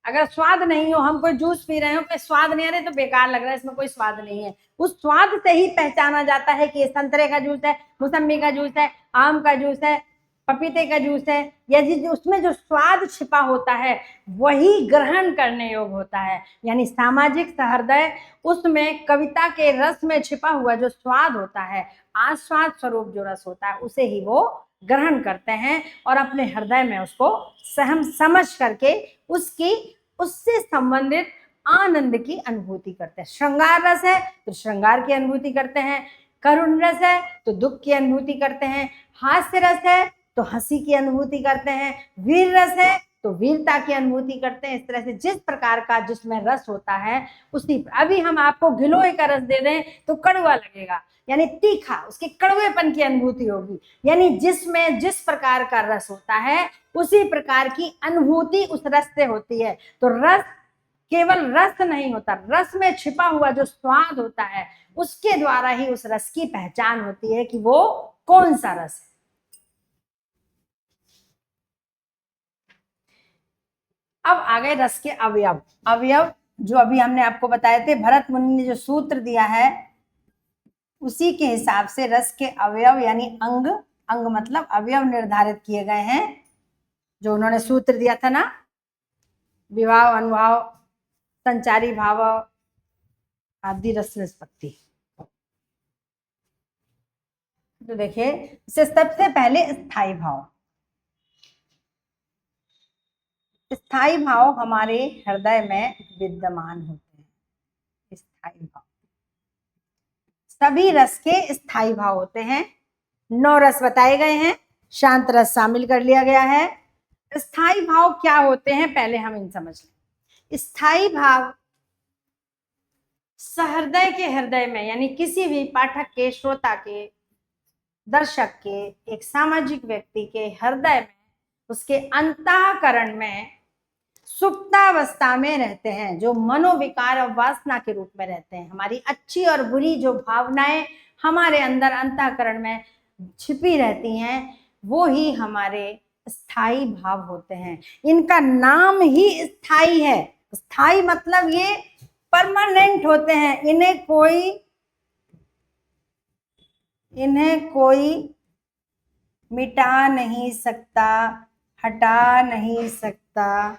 अगर स्वाद नहीं हो, हम कोई जूस पी रहे हो, कोई स्वाद नहीं आ रहा है तो बेकार लग रहा है, इसमें कोई स्वाद नहीं है, उस स्वाद से ही पहचाना जाता है कि ये संतरे का जूस है, मौसम्बी का जूस है, आम का जूस है, पपीते का जूस है, या उसमें जो स्वाद छिपा होता है वही ग्रहण करने योग्य होता है। यानी सामाजिक सहृदय, उसमें कविता के रस में छिपा हुआ जो स्वाद होता है, आस्वाद स्वरूप जो रस होता है, उसे ही वो ग्रहण करते हैं और अपने हृदय में उसको सहम समझ करके उसकी उससे संबंधित आनंद की अनुभूति करते हैं। श्रृंगार रस है तो श्रृंगार की अनुभूति करते हैं, करुण रस है तो दुख की अनुभूति करते हैं, हास्य रस है तो हंसी की अनुभूति करते हैं, वीर रस है तो वीरता की अनुभूति करते हैं। इस तरह से जिस प्रकार का जिसमें रस होता है उसी, अभी हम आपको गिलोय का रस दे दें तो कड़वा लगेगा, यानी तीखा, उसके कड़वेपन की अनुभूति होगी। यानी जिसमें जिस प्रकार का रस होता है उसी प्रकार की अनुभूति उस रस से होती है। तो रस केवल रस नहीं होता, रस में छिपा हुआ जो स्वाद होता है उसके द्वारा ही उस रस की पहचान होती है कि वो कौन सा रस है। अब आ गए रस के अवयव। अवयव जो अभी हमने आपको बताए थे, भरत मुनि ने जो सूत्र दिया है उसी के हिसाब से रस के अवयव यानी अंग, अंग मतलब अवयव निर्धारित किए गए हैं। जो उन्होंने सूत्र दिया था ना, विभाव, अनुभाव, संचारी भाव आदि रस निष्पत्ति। तो देखिए इससे सबसे पहले स्थायी भाव। स्थायी भाव हमारे हृदय में विद्यमान होते हैं। स्थायी भाव, सभी रस के स्थायी भाव होते हैं। 9 रस बताए गए हैं, शांत रस शामिल कर लिया गया है। स्थायी भाव क्या होते हैं पहले हम इन समझ लें। स्थायी भाव सहृदय के हृदय में, यानी किसी भी पाठक के, श्रोता के, दर्शक के, एक सामाजिक व्यक्ति के हृदय में, उसके अंतःकरण में सुप्तावस्था में रहते हैं, जो मनोविकार और वासना के रूप में रहते हैं। हमारी अच्छी और बुरी जो भावनाएं हमारे अंदर अंतःकरण में छिपी रहती हैं वो ही हमारे स्थायी भाव होते हैं। इनका नाम ही स्थायी है। स्थायी मतलब ये परमानेंट होते हैं, इन्हें कोई मिटा नहीं सकता, हटा नहीं सकता।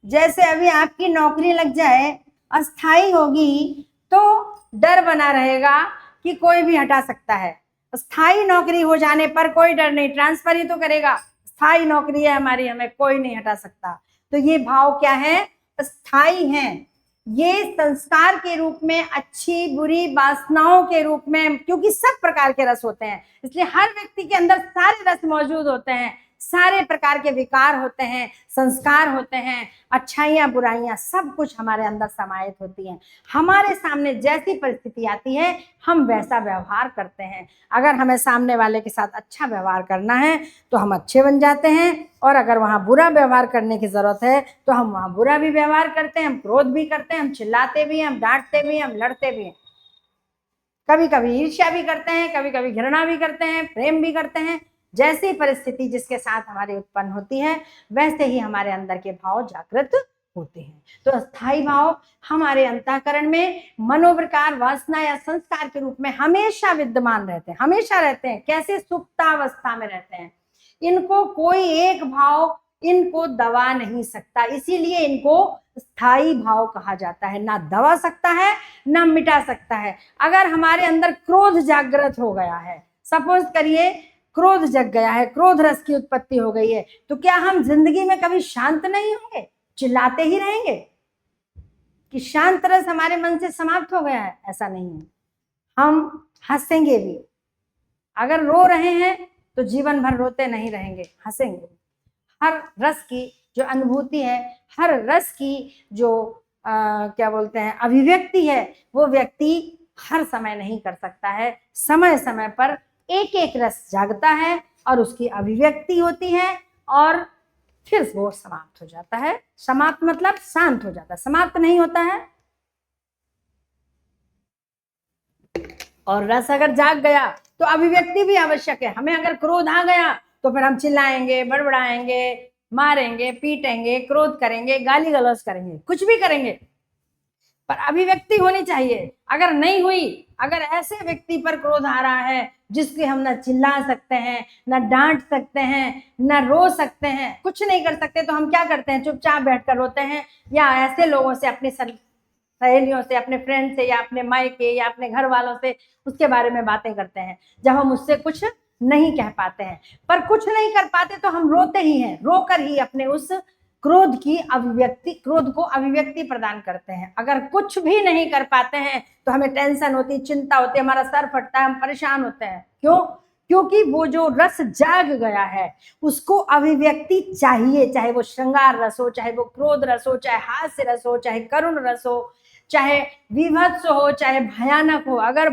जैसे अभी आपकी नौकरी लग जाए, अस्थाई होगी तो डर बना रहेगा कि कोई भी हटा सकता है। स्थायी नौकरी हो जाने पर कोई डर नहीं, ट्रांसफर ही तो करेगा। स्थायी नौकरी है हमारी, हमें कोई नहीं हटा सकता। तो ये भाव क्या है? स्थायी हैं। ये संस्कार के रूप में, अच्छी बुरी वासनाओं के रूप में, क्योंकि सब प्रकार के रस होते हैं इसलिए हर व्यक्ति के अंदर सारे रस मौजूद होते हैं, सारे प्रकार के विकार होते हैं, संस्कार होते हैं, अच्छाइयाँ बुराइयाँ सब कुछ हमारे अंदर समाहित होती हैं। हमारे सामने जैसी परिस्थिति आती है हम वैसा व्यवहार करते हैं। अगर हमें सामने वाले के साथ अच्छा व्यवहार करना है तो हम अच्छे बन जाते हैं, और अगर वहाँ बुरा व्यवहार करने की जरूरत है तो हम वहाँ बुरा भी व्यवहार करते हैं, हम क्रोध भी करते हैं, हम चिल्लाते भी हैं, हम डांटते भी हैं, हम लड़ते भी हैं, कभी कभी ईर्ष्या भी करते हैं, कभी कभी घृणा भी करते हैं, प्रेम भी करते हैं। जैसी परिस्थिति जिसके साथ हमारी उत्पन्न होती है वैसे ही हमारे अंदर के भाव जागृत होते हैं। तो स्थायी भाव हमारे अंतःकरण में मनोविकार, वासना या संस्कार के रूप में हमेशा विद्यमान रहते हैं, हमेशा रहते हैं। कैसे? सुप्तावस्था में रहते हैं। इनको कोई एक भाव इनको दबा नहीं सकता, इसीलिए इनको स्थायी भाव कहा जाता है। ना दबा सकता है ना मिटा सकता है। अगर हमारे अंदर क्रोध जागृत हो गया है, सपोज करिए क्रोध जग गया है, क्रोध रस की उत्पत्ति हो गई है, तो क्या हम जिंदगी में कभी शांत नहीं होंगे? चिल्लाते ही रहेंगे कि शांत रस हमारे मन से समाप्त हो गया है? ऐसा नहीं है। हम हंसेंगे भी। अगर रो रहे हैं तो जीवन भर रोते नहीं रहेंगे, हंसेंगे। हर रस की जो अनुभूति है, हर रस की जो क्या बोलते हैं अभिव्यक्ति है, वो व्यक्ति हर समय नहीं कर सकता है। समय समय पर एक एक रस जागता है और उसकी अभिव्यक्ति होती है और फिर वो समाप्त हो जाता है। समाप्त मतलब शांत हो जाता है, समाप्त नहीं होता है। और रस अगर जाग गया तो अभिव्यक्ति भी आवश्यक है। हमें अगर क्रोध आ गया तो फिर हम चिल्लाएंगे, बड़बड़ाएंगे, मारेंगे, पीटेंगे, क्रोध करेंगे, गाली गलौज करेंगे, कुछ भी करेंगे, पर अभिव्यक्ति होनी चाहिए। अगर नहीं हुई, अगर ऐसे व्यक्ति पर क्रोध आ रहा है जिसके हम न चिल्ला सकते हैं, न डांट सकते हैं, न रो सकते हैं, कुछ नहीं कर सकते, तो हम क्या करते हैं, चुपचाप बैठकर रोते हैं, या ऐसे लोगों से, अपनी सहेलियों से, अपने फ्रेंड से, या अपने मायके या अपने घर वालों से उसके बारे में बातें करते हैं जब हम उससे कुछ नहीं कह पाते हैं। पर कुछ नहीं कर पाते तो हम रोते ही हैं, रोकर ही अपने उस क्रोध की अभिव्यक्ति, क्रोध को अभिव्यक्ति प्रदान करते हैं। अगर कुछ भी नहीं कर पाते हैं तो हमें टेंशन होती, चिंता होती, हमारा सर फटता है, हम परेशान होते हैं। क्यों? क्योंकि वो जो रस जाग गया है उसको अभिव्यक्ति चाहिए, चाहे वो श्रृंगार रस हो, चाहे वो क्रोध रस हो, चाहे हास्य रस हो, चाहे करुण रस हो, चाहे विभत्स हो, चाहे भयानक हो। अगर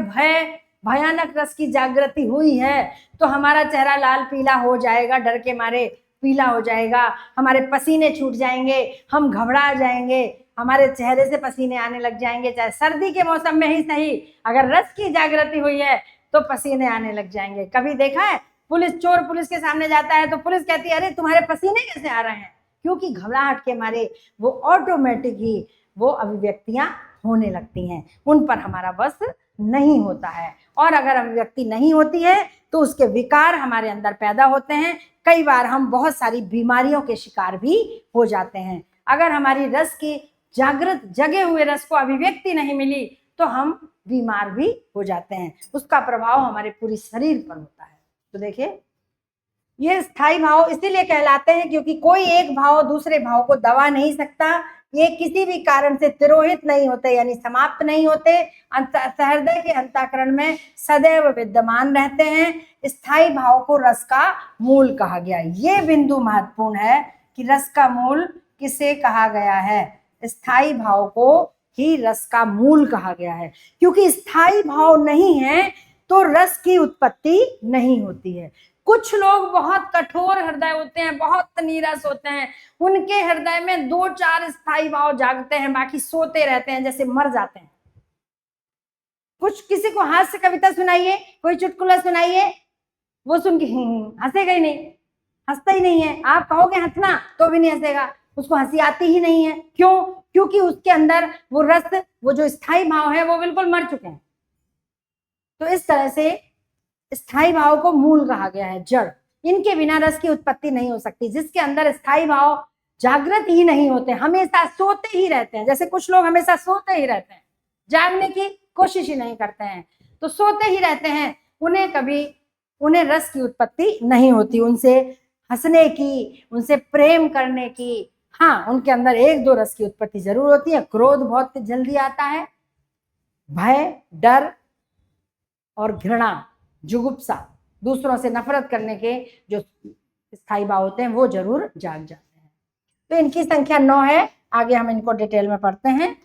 भयानक रस की जागृति हुई है तो हमारा चेहरा लाल पीला हो जाएगा, डर के मारे पीला हो जाएगा, हमारे पसीने छूट जाएंगे, हम घबरा जाएंगे, हमारे चेहरे से पसीने आने लग जाएंगे। चाहे सर्दी के मौसम में ही सही, अगर रस की जागृति हुई है तो पसीने आने लग जाएंगे। कभी देखा है चोर पुलिस के सामने जाता है तो पुलिस कहती है अरे तुम्हारे पसीने कैसे आ रहे हैं? क्योंकि घबराहट के मारे वो ऑटोमेटिक ही वो अभिव्यक्तियां होने लगती हैं, उन पर हमारा बस नहीं होता है। और अगर अभिव्यक्ति नहीं होती है तो उसके विकार हमारे अंदर पैदा होते हैं। कई बार हम बहुत सारी बीमारियों के शिकार भी हो जाते हैं। अगर हमारी रस की जागृत जगे हुए रस को अभिव्यक्ति नहीं मिली तो हम बीमार भी हो जाते हैं, उसका प्रभाव हमारे पूरे शरीर पर होता है। तो देखिए, ये स्थायी भाव इसीलिए कहलाते हैं क्योंकि कोई एक भाव दूसरे भाव को दबा नहीं सकता। ये किसी भी कारण से तिरोहित नहीं होते, यानी समाप्त नहीं होते, हृदय के अंतःकरण में सदैव विद्यमान रहते हैं। स्थायी भाव को रस का मूल कहा गया। ये बिंदु महत्वपूर्ण है कि रस का मूल किसे कहा गया है? स्थायी भाव को ही रस का मूल कहा गया है, क्योंकि स्थायी भाव नहीं है तो रस की उत्पत्ति नहीं होती है। कुछ लोग बहुत कठोर हृदय होते हैं, बहुत नीरस होते हैं, उनके हृदय में 2-4 स्थायी भाव जागते हैं, बाकी सोते रहते हैं, जैसे मर जाते हैं। कुछ किसी को हास्य कविता सुनाइए, कोई चुटकुला सुनाइए, वो सुन के हंसेगा ही नहीं, हंसता ही नहीं है। आप कहोगे हंसना तो भी नहीं हंसेगा, उसको हंसी आती ही नहीं है। क्यों? क्योंकि उसके अंदर वो रस, वो जो स्थायी भाव है वो बिल्कुल मर चुके हैं। तो इस तरह से स्थायी भाव को मूल कहा गया है, जड़। इनके बिना रस की उत्पत्ति नहीं हो सकती। जिसके अंदर स्थायी भाव जागृत ही नहीं होते, हमेशा सोते ही रहते हैं, जैसे कुछ लोग हमेशा सोते ही रहते हैं, जागने की कोशिश ही नहीं करते हैं, तो सोते ही रहते हैं, उन्हें रस की उत्पत्ति नहीं होती। उनसे हंसने की, उनसे प्रेम करने की, हाँ, उनके अंदर 1-2 रस की उत्पत्ति जरूर होती है। क्रोध बहुत जल्दी आता है, भय, डर और घृणा, जुगुप्सा, दूसरों से नफरत करने के जो स्थायी भाव होते हैं वो जरूर जाग जाते हैं। तो इनकी संख्या 9 है। आगे हम इनको डिटेल में पढ़ते हैं।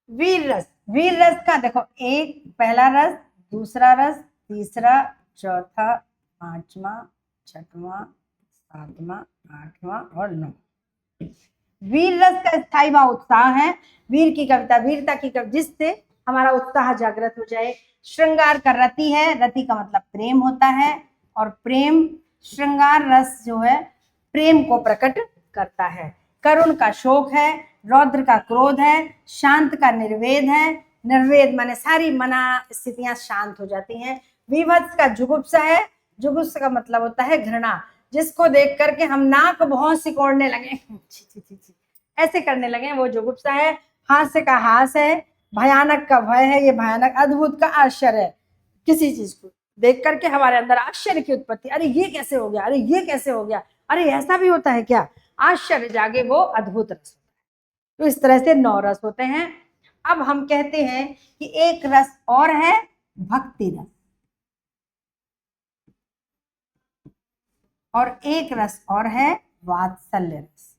वीर रस, वीर रस का देखो, एक पहला रस, दूसरा रस, तीसरा, चौथा, 5वां, 6वां, 7वां, 8वां और 9। वीर रस का स्थायी भाव उत्साह है। वीर की कविता, वीरता की कविता, जिससे हमारा उत्साह जागृत हो जाए। श्रृंगार का रति है, रति का मतलब प्रेम होता है, और प्रेम, श्रृंगार रस जो है प्रेम को प्रकट करता है। करुण का शोक है, रौद्र का क्रोध है, शांत का निर्वेद है। निर्वेद माने सारी मना स्थितियां शांत हो जाती हैं। विभत्स का जुगुप्सा है, जुगुप्सा का मतलब होता है घृणा, जिसको देख करके हम नाक बहुत सिकोड़ने लगे, ऐसे करने लगे, वो जुगुप्सा है। हास्य का हास है, भयानक का भय है, ये भयानक, अद्भुत का आश्चर्य है, किसी चीज को देख करके हमारे अंदर आश्चर्य की उत्पत्ति, अरे ये कैसे हो गया, अरे ये कैसे हो गया, अरे ऐसा भी होता है क्या, आश्चर्य जागे, वो अद्भुत रस होता है। तो इस तरह से 9 रस होते हैं। अब हम कहते हैं कि एक रस और है, भक्ति रस। और एक रस और है वात्सल्य रस।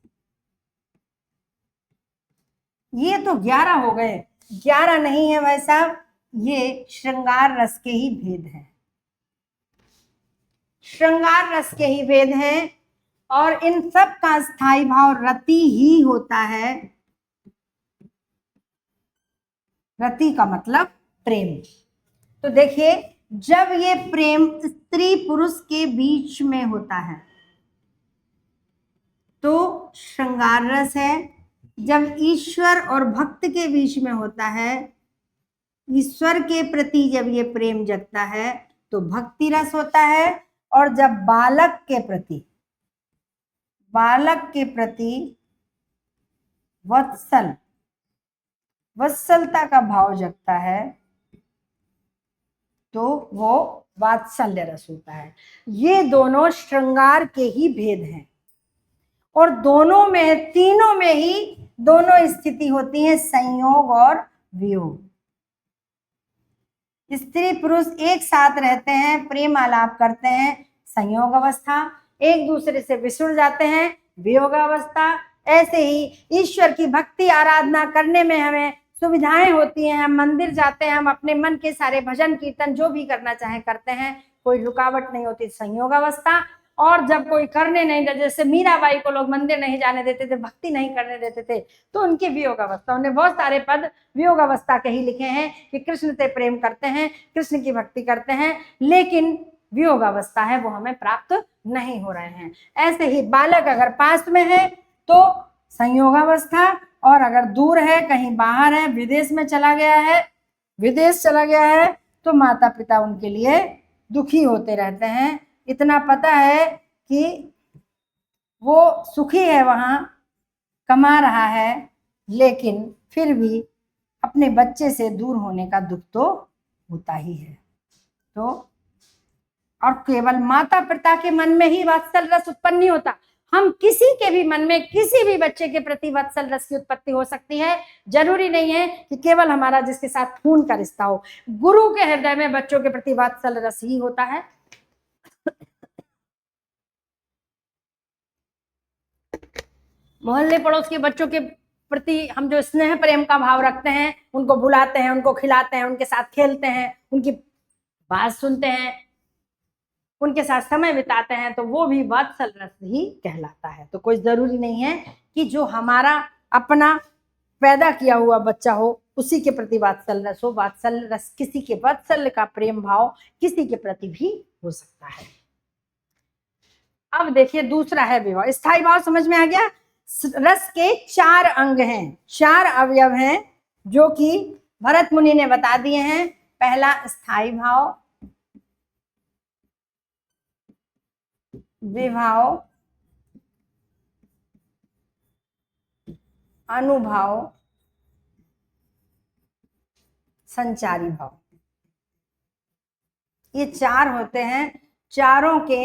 ये तो 11 हो गए, 11 नहीं है भाई साहब, ये श्रृंगार रस के ही भेद हैं, श्रृंगार रस के ही भेद हैं। और इन सब का स्थायी भाव रति ही होता है। रति का मतलब प्रेम। तो देखिए, जब ये प्रेम स्त्री पुरुष के बीच में होता है तो श्रृंगार रस है। जब ईश्वर और भक्त के बीच में होता है, ईश्वर के प्रति जब ये प्रेम जगता है तो भक्ति रस होता है। और जब बालक के प्रति वत्सलता का भाव जगता है तो वो वात्सल्य रस होता है। ये दोनों श्रृंगार के ही भेद हैं और दोनों में, तीनों में ही दोनों स्थिति होती है, संयोग और वियोग। स्त्री पुरुष एक साथ रहते हैं, प्रेम आलाप करते हैं, संयोग अवस्था, एक दूसरे से विछुड़ जाते हैं, वियोग अवस्था। ऐसे ही ईश्वर की भक्ति आराधना करने में हमें सुविधाएं होती हैं, हम मंदिर जाते हैं, हम अपने मन के सारे भजन कीर्तन जो भी करना चाहे करते हैं, कोई रुकावट नहीं होती, संयोग अवस्था। और जब कोई करने नहीं देते, जैसे मीराबाई को लोग मंदिर नहीं जाने देते थे, भक्ति नहीं करने देते थे, तो उनकी वियोग अवस्था, उन्हें बहुत सारे पद वियोग अवस्था के ही लिखे हैं कि कृष्ण से प्रेम करते हैं, कृष्ण की भक्ति करते हैं, लेकिन वियोग अवस्था है वो हमें प्राप्त नहीं हो रहे हैं। ऐसे ही बालक अगर पास में है तो संयोग अवस्था, और अगर दूर है, कहीं बाहर है, विदेश में चला गया है, तो माता पिता उनके लिए दुखी होते रहते हैं। इतना पता है कि वो सुखी है, वहां कमा रहा है, लेकिन फिर भी अपने बच्चे से दूर होने का दुख तो होता ही है। तो और केवल माता पिता के मन में ही वात्सल्य रस उत्पन्न नहीं होता, हम किसी के भी मन में किसी भी बच्चे के प्रति वात्सल्य रस की उत्पत्ति हो सकती है। जरूरी नहीं है कि केवल हमारा जिसके साथ खून का रिश्ता हो, गुरु के हृदय में बच्चों के प्रति वात्सल्य रस ही होता है। मोहल्ले पड़ोस के बच्चों के प्रति हम जो स्नेह प्रेम का भाव रखते हैं, उनको बुलाते हैं, उनको खिलाते हैं, उनके साथ खेलते हैं, उनकी बात सुनते हैं, उनके साथ समय बिताते हैं, तो वो भी वात्सल्य रस ही कहलाता है। तो कोई जरूरी नहीं है कि जो हमारा अपना पैदा किया हुआ बच्चा हो उसी के प्रति वात्सल्य रस हो। वात्सल्य रस किसी के, वात्सल्य का प्रेम भाव किसी के प्रति भी हो सकता है। अब देखिए दूसरा है विवाह। स्थायी भाव समझ में आ गया। रस के 4 अंग हैं, 4 अवयव हैं जो कि भरत मुनि ने बता दिए हैं। पहला स्थायी भाव, विभाव, अनुभाव, संचारी भाव। ये 4 होते हैं, चारों के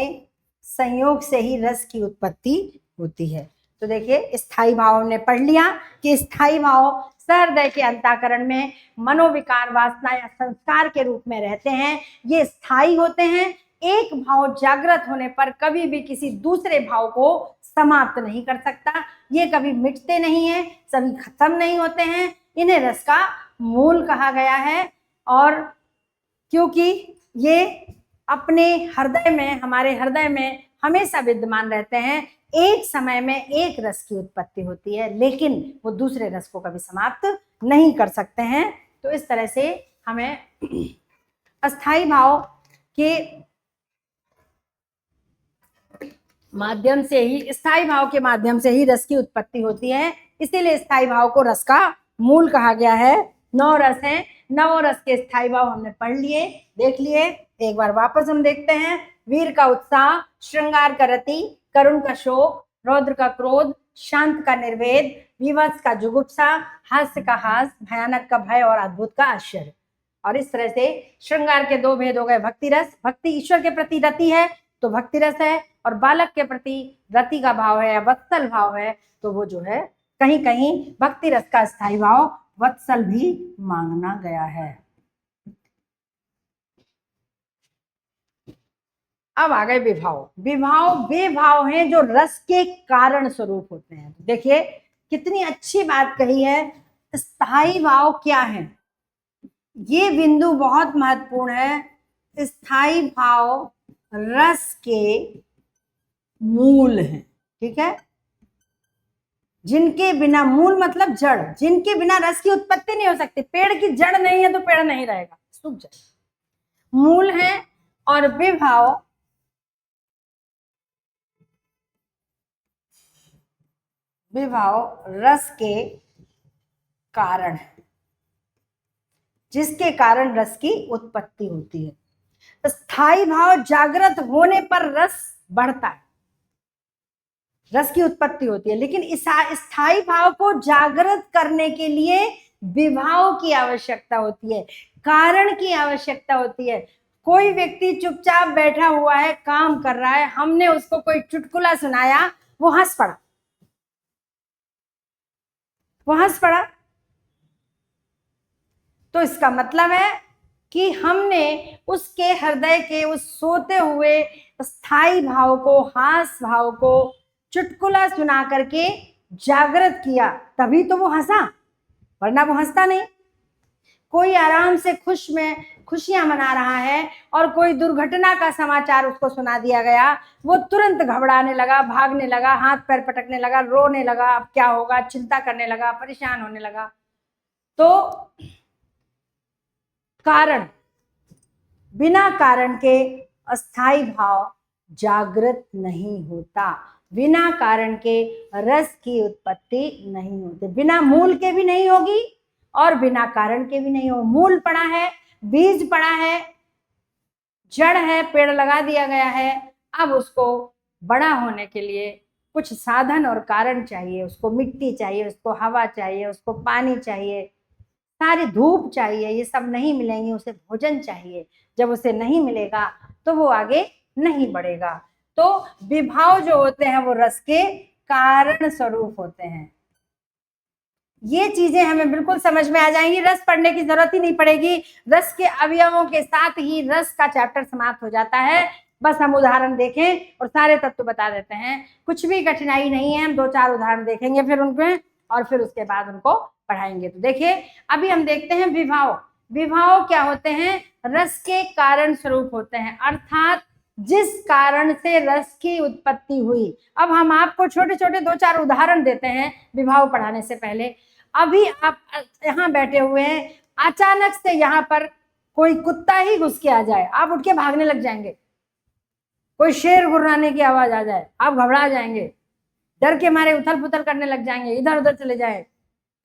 संयोग से ही रस की उत्पत्ति होती है। तो देखिए स्थायी भाव हमने पढ़ लिया कि स्थायी भाव सहृदय के अंतःकरण में मनोविकार, वासना या संस्कार के रूप में रहते हैं। ये स्थायी होते हैं। एक भाव जागृत होने पर कभी भी किसी दूसरे भाव को समाप्त नहीं कर सकता। ये कभी मिटते नहीं हैं, सभी खत्म नहीं होते हैं। इन्हें रस का मूल कहा गया है। और क्योंकि ये अपने हृदय में, हमारे हृदय में हमेशा विद्यमान रहते हैं, एक समय में एक रस की उत्पत्ति होती है, लेकिन वो दूसरे रस को कभी समाप्त नहीं कर सकते हैं। तो इस तरह से हमें अस्थाई भाव के माध्यम से ही, स्थायी भाव के माध्यम से ही रस की उत्पत्ति होती है। इसीलिए स्थायी भाव को रस का मूल कहा गया है। 9 रस हैं, 9 रस के स्थायी भाव हमने पढ़ लिए, देख लिए। एक बार वापस हम देखते हैं। वीर का उत्साह, श्रृंगार का रति, करुण का शोक, रौद्र का क्रोध, शांत का निर्वेद, विवश का जुगुप्सा, हास्य का हास, भयानक का भय और अद्भुत का आश्चर्य। और इस तरह से श्रृंगार के 2 भेद हो गए। भक्ति रस, भक्ति ईश्वर के प्रति रति है तो भक्ति रस है, और बालक के प्रति रति का भाव है या वत्सल भाव है तो वो जो है कहीं कहीं भक्ति रस का स्थायी भाव वत्सल भी मांगना गया है। अब आ गए विभाव। विभाव वे भाव हैं जो रस के कारण स्वरूप होते हैं। देखिए कितनी अच्छी बात कही है। स्थायी भाव क्या है, ये बिंदु बहुत महत्वपूर्ण है। स्थायी भाव रस के मूल हैं, ठीक है। जिनके बिना, मूल मतलब जड़, जिनके बिना रस की उत्पत्ति नहीं हो सकती। पेड़ की जड़ नहीं है तो पेड़ नहीं रहेगा, सूख जाएगा। मूल है। और विभाव रस के कारण है, जिसके कारण रस की उत्पत्ति होती है। स्थायी भाव जागृत होने पर रस बढ़ता है, रस की उत्पत्ति होती है। लेकिन इस स्थायी भाव को जागृत करने के लिए विभाव की आवश्यकता होती है, कारण की आवश्यकता होती है। कोई व्यक्ति चुपचाप बैठा हुआ है, काम कर रहा है, हमने उसको कोई चुटकुला सुनाया, वो हंस पड़ा, तो इसका मतलब है कि हमने उसके हृदय के उस सोते हुए स्थायी भाव को, हास भाव को चुटकुला सुना करके जागृत किया, तभी तो वो हंसा, वरना वो हंसता नहीं। कोई आराम से खुशियां मना रहा है और कोई दुर्घटना का समाचार उसको सुना दिया गया, वो तुरंत घबराने लगा, भागने लगा, हाथ पैर पटकने लगा, रोने लगा, अब क्या होगा, चिंता करने लगा, परेशान होने लगा। तो कारण, बिना कारण के अस्थाई भाव जागृत नहीं होता, बिना कारण के रस की उत्पत्ति नहीं होती, बिना मूल के भी नहीं होगी और बिना कारण के भी नहीं हो। मूल पड़ा है, बीज पड़ा है, जड़ है, पेड़ लगा दिया गया है, अब उसको बड़ा होने के लिए कुछ साधन और कारण चाहिए। उसको मिट्टी चाहिए, उसको हवा चाहिए, उसको पानी चाहिए, सारी धूप चाहिए, ये सब नहीं मिलेंगे, उसे भोजन चाहिए। जब उसे नहीं मिलेगा तो वो आगे नहीं बढ़ेगा। तो विभाव जो होते हैं वो रस के कारण स्वरूप होते हैं। ये चीजें हमें बिल्कुल समझ में आ जाएंगी, रस पढ़ने की जरूरत ही नहीं पड़ेगी। रस के अवयवों के साथ ही रस का चैप्टर समाप्त हो जाता है। बस हम उदाहरण देखें और सारे तत्व बता देते हैं, कुछ भी कठिनाई नहीं है। हम 2-4 उदाहरण देखेंगे फिर उनके, और फिर उसके बाद उनको पढ़ाएंगे। तो देखिए अभी हम देखते हैं विभाव। विभाव क्या होते हैं? रस के कारण स्वरूप होते हैं, अर्थात जिस कारण से रस की उत्पत्ति हुई। अब हम आपको छोटे छोटे 2-4 उदाहरण देते हैं विभाव पढ़ाने से पहले। अभी आप यहाँ बैठे हुए हैं, अचानक से यहाँ पर कोई कुत्ता ही घुस के आ जाए, आप उठ के भागने लग जाएंगे। कोई शेर गुर्राने की आवाज आ जाए, आप घबरा जाएंगे, डर के मारे उथल पुथल करने लग जाएंगे, इधर उधर चले जाए।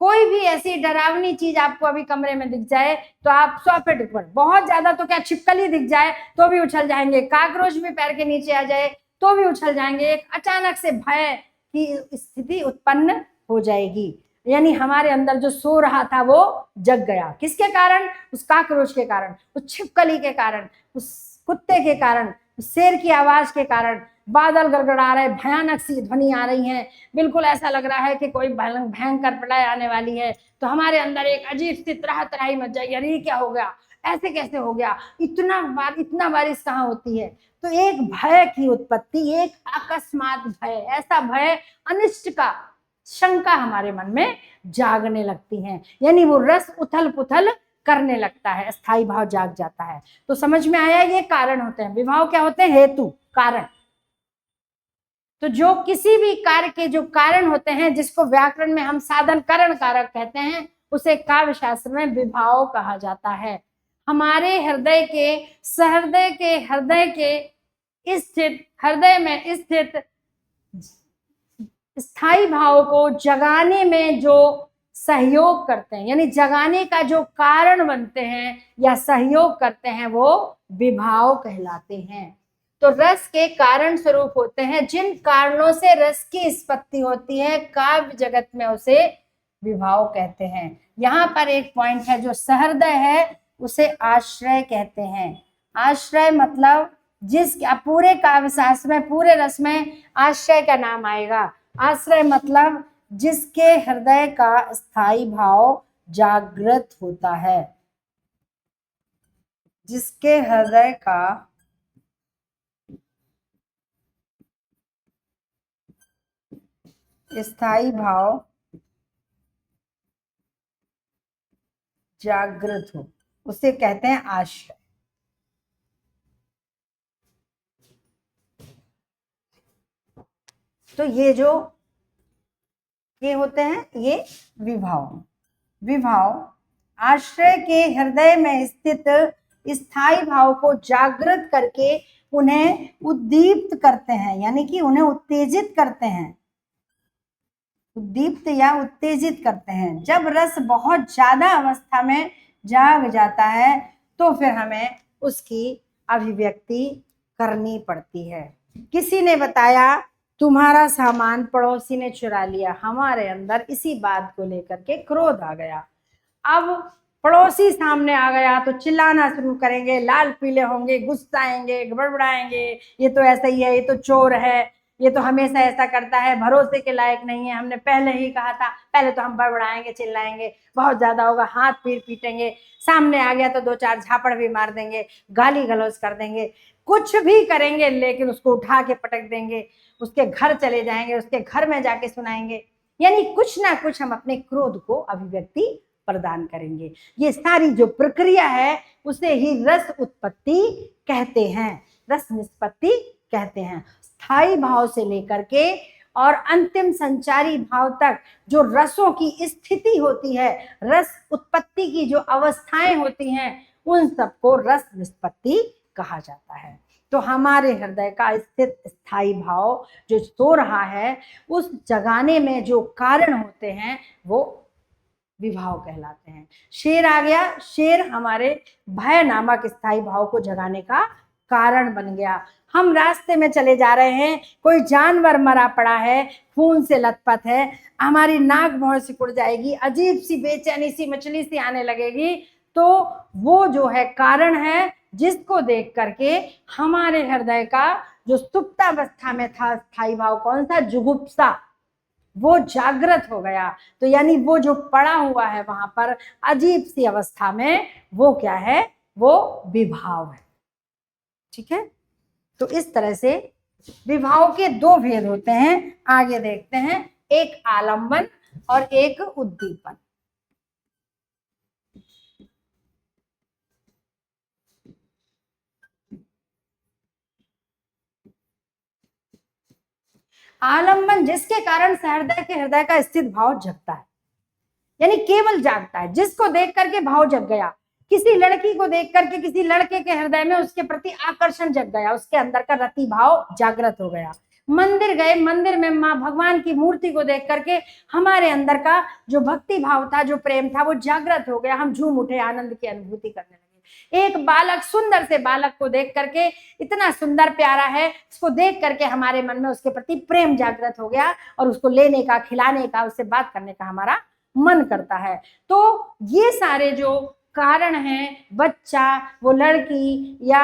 कोई भी ऐसी डरावनी चीज आपको अभी कमरे में दिख जाए तो आप 100 फीट ऊपर, बहुत ज्यादा तो क्या छिपकली दिख जाए तो भी उछल जाएंगे, काकरोच भी पैर के नीचे आ जाए तो भी उछल जाएंगे। एक अचानक से भय की स्थिति उत्पन्न हो जाएगी, यानी हमारे अंदर जो सो रहा था वो जग गया। किसके कारण? उस काकरोच के कारण, उस छिपकली के कारण, उस कुत्ते के कारण, उस शेर की आवाज के कारण। बादल गड़गड़ा रहे, भयानक सी ध्वनि आ रही है, बिल्कुल ऐसा लग रहा है कि कोई भयंकर प्रलय आने वाली है। तो हमारे अंदर एक अजीब सी त्राह त्राही मच जाएगी, अरे क्या हो गया, ऐसे कैसे हो गया, इतना बारिश कहाँ होती है। तो एक भय की उत्पत्ति, एक अकस्मात भय, ऐसा भय, अनिष्ट का शंका हमारे मन में जागने लगती है, यानी वो रस उथल पुथल करने लगता है, स्थायी भाव जाग जाता है। तो समझ में आया, ये कारण होते हैं। विभाव क्या होते हैं? हेतु, कारण। तो जो किसी भी कार्य के जो कारण होते हैं, जिसको व्याकरण में हम साधन कारण कारक कहते हैं, उसे काव्य शास्त्र में विभाव कहा जाता है। हमारे हृदय के, हृदय के स्थित, हृदय में स्थित स्थायी भाव को जगाने में जो सहयोग करते हैं, यानी जगाने का जो कारण बनते हैं या सहयोग करते हैं, वो विभाव कहलाते हैं। तो रस के कारण स्वरूप होते हैं, जिन कारणों से रस की उत्पत्ति होती है, काव्य जगत में उसे विभाव कहते हैं। यहाँ पर एक पॉइंट है, जो सहृदय है उसे आश्रय कहते हैं। आश्रय मतलब जिस पूरे काव्य शास्त्र में, पूरे रस में आश्रय का नाम आएगा। आश्रय मतलब जिसके हृदय का स्थायी भाव जागृत होता है, जिसके हृदय का स्थायी भाव जागृत हो, उसे कहते हैं आश्रय। तो ये जो ये होते हैं ये विभाव। विभाव आश्रय के हृदय में स्थित स्थायी भाव को जागृत करके उन्हें उद्दीप्त करते हैं, यानी कि उन्हें उत्तेजित करते हैं, उद्दीप्त या उत्तेजित करते हैं। जब रस बहुत ज्यादा अवस्था में जाग जाता है तो फिर हमें उसकी अभिव्यक्ति करनी पड़ती है। किसी ने बताया तुम्हारा सामान पड़ोसी ने चुरा लिया, हमारे अंदर इसी बात को लेकर के क्रोध आ गया। अब पड़ोसी सामने आ गया तो चिल्लाना शुरू करेंगे, लाल पीले होंगे, गुस्साएंगे, बड़बड़ाएंगे, ये तो ऐसा ही है, ये तो चोर है, ये तो हमेशा ऐसा करता है, भरोसे के लायक नहीं है, हमने पहले ही कहा था। पहले तो हम बड़बड़ाएंगे, चिल्लाएंगे, बहुत ज्यादा होगा, हाथ पैर पीटेंगे, सामने आ गया तो दो चार झापड़ भी मार देंगे, गाली गलौज कर देंगे, कुछ भी करेंगे, लेकिन उसको उठा के पटक देंगे, उसके घर चले जाएंगे, उसके घर में जाके सुनाएंगे। यानी कुछ ना कुछ हम अपने क्रोध को अभिव्यक्ति प्रदान करेंगे। ये सारी जो प्रक्रिया है उसे ही रस उत्पत्ति कहते हैं, रस निष्पत्ति कहते हैं। स्थायी भाव से लेकर के और अंतिम संचारी भाव तक जो रसों की स्थिति होती है, रस उत्पत्ति की जो अवस्थाएं होती हैं, उन सबको रस निष्पत्ति कहा जाता है। तो हमारे हृदय का स्थित स्थायी भाव जो सो रहा है, उस जगाने में जो कारण होते हैं वो विभाव कहलाते हैं। शेर आ गया, शेर हमारे भय नामक स्थायी भाव को जगाने का कारण बन गया। हम रास्ते में चले जा रहे हैं, कोई जानवर मरा पड़ा है, खून से लथपथ है, हमारी नाक भौं सिकुड़ जाएगी, अजीब सी बेचैनी सी मछली सी आने लगेगी, तो वो जो है कारण है जिसको देख करके हमारे हृदय का जो सुप्तावस्था में था स्थायी भाव कौन सा, जुगुप्सा, वो जागृत हो गया। तो यानी वो जो पड़ा हुआ है वहां पर अजीब सी अवस्था में, वो क्या है, वो विभाव है। ठीक है, तो इस तरह से विभाव के दो भेद होते हैं। आगे देखते हैं, एक आलंबन और एक उद्दीपन। आलंबन जिसके कारण हृदय का स्थित भाव जगता है, यानी केवल जागता है, जिसको देख करके भाव जग गया। किसी लड़की को देख करके किसी लड़के के हृदय में उसके प्रति आकर्षण जग गया, उसके अंदर का रति भाव जागृत हो गया। मंदिर गए, मंदिर में माँ भगवान की मूर्ति को देख करके हमारे अंदर का जो भक्ति भाव था, जो प्रेम था, वो जागृत हो गया, हम झूम उठे, आनंद की अनुभूति करने लगे। एक बालक, सुंदर से बालक को देख करके, इतना सुंदर प्यारा है, उसको देख करके हमारे मन में उसके प्रति प्रेम जागृत हो गया और उसको लेने का, खिलाने का, उससे बात करने का हमारा मन करता है। तो ये सारे जो कारण हैं, बच्चा, वो लड़की या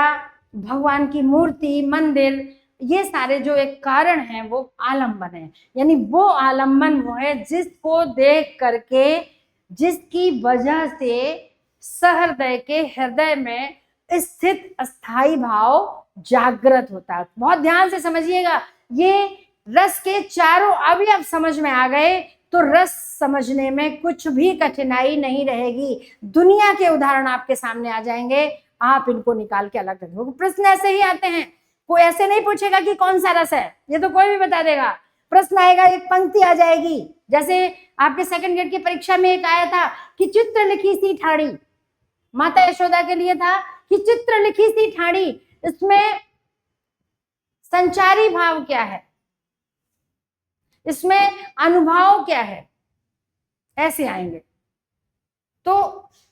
भगवान की मूर्ति, मंदिर, ये सारे जो एक कारण हैं वो आलंबन है। यानी वो आलंबन वो है जिसको देख करके, जिसकी वजह से सहृदय के हृदय में स्थित अस्थाई भाव जागृत होता है। बहुत ध्यान से समझिएगा, ये रस के चारों अवयव समझ में आ गए तो रस समझने में कुछ भी कठिनाई नहीं रहेगी। दुनिया के उदाहरण आपके सामने आ जाएंगे, आप इनको निकाल के अलग रखोगे। प्रश्न ऐसे ही आते हैं, कोई ऐसे नहीं पूछेगा कि कौन सा रस है, ये तो कोई भी बता देगा। प्रश्न आएगा, एक पंक्ति आ जाएगी, जैसे आपके सेकंड ग्रेड की परीक्षा में एक आया था कि चित्र लिखी सी ठाड़ी, माता यशोदा के लिए था कि चित्र लिखी सी ठाड़ी, इसमें संचारी भाव क्या है, इसमें अनुभव क्या है, ऐसे आएंगे तो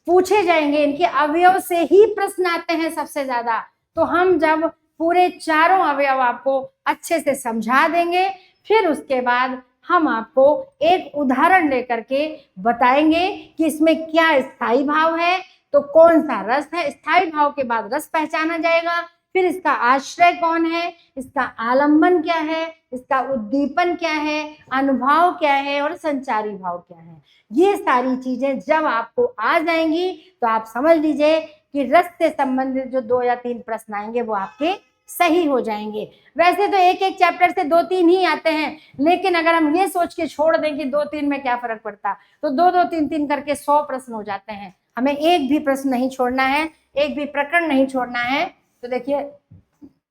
पूछे जाएंगे। इनके अवयव से ही प्रश्न आते हैं सबसे ज्यादा। तो हम जब पूरे चारों अवयव आपको अच्छे से समझा देंगे, फिर उसके बाद हम आपको एक उदाहरण लेकर के बताएंगे कि इसमें क्या स्थायी भाव है, तो कौन सा रस है। स्थायी भाव के बाद रस पहचाना जाएगा, फिर इसका आश्रय कौन है, इसका आलंबन क्या है, इसका उद्दीपन क्या है, अनुभाव क्या है और संचारी भाव क्या है। ये सारी चीजें जब आपको आ जाएंगी तो आप समझ लीजिए कि रस से संबंधित जो 2 या 3 प्रश्न आएंगे वो आपके सही हो जाएंगे। वैसे तो एक एक चैप्टर से 2-3 ही आते हैं, लेकिन अगर हम ये सोच के छोड़ दें कि 2-3 में क्या फर्क पड़ता, तो 2-2, 3-3 करके 100 प्रश्न हो जाते हैं। हमें एक भी प्रश्न नहीं छोड़ना है, एक भी प्रकरण नहीं छोड़ना है। तो देखिए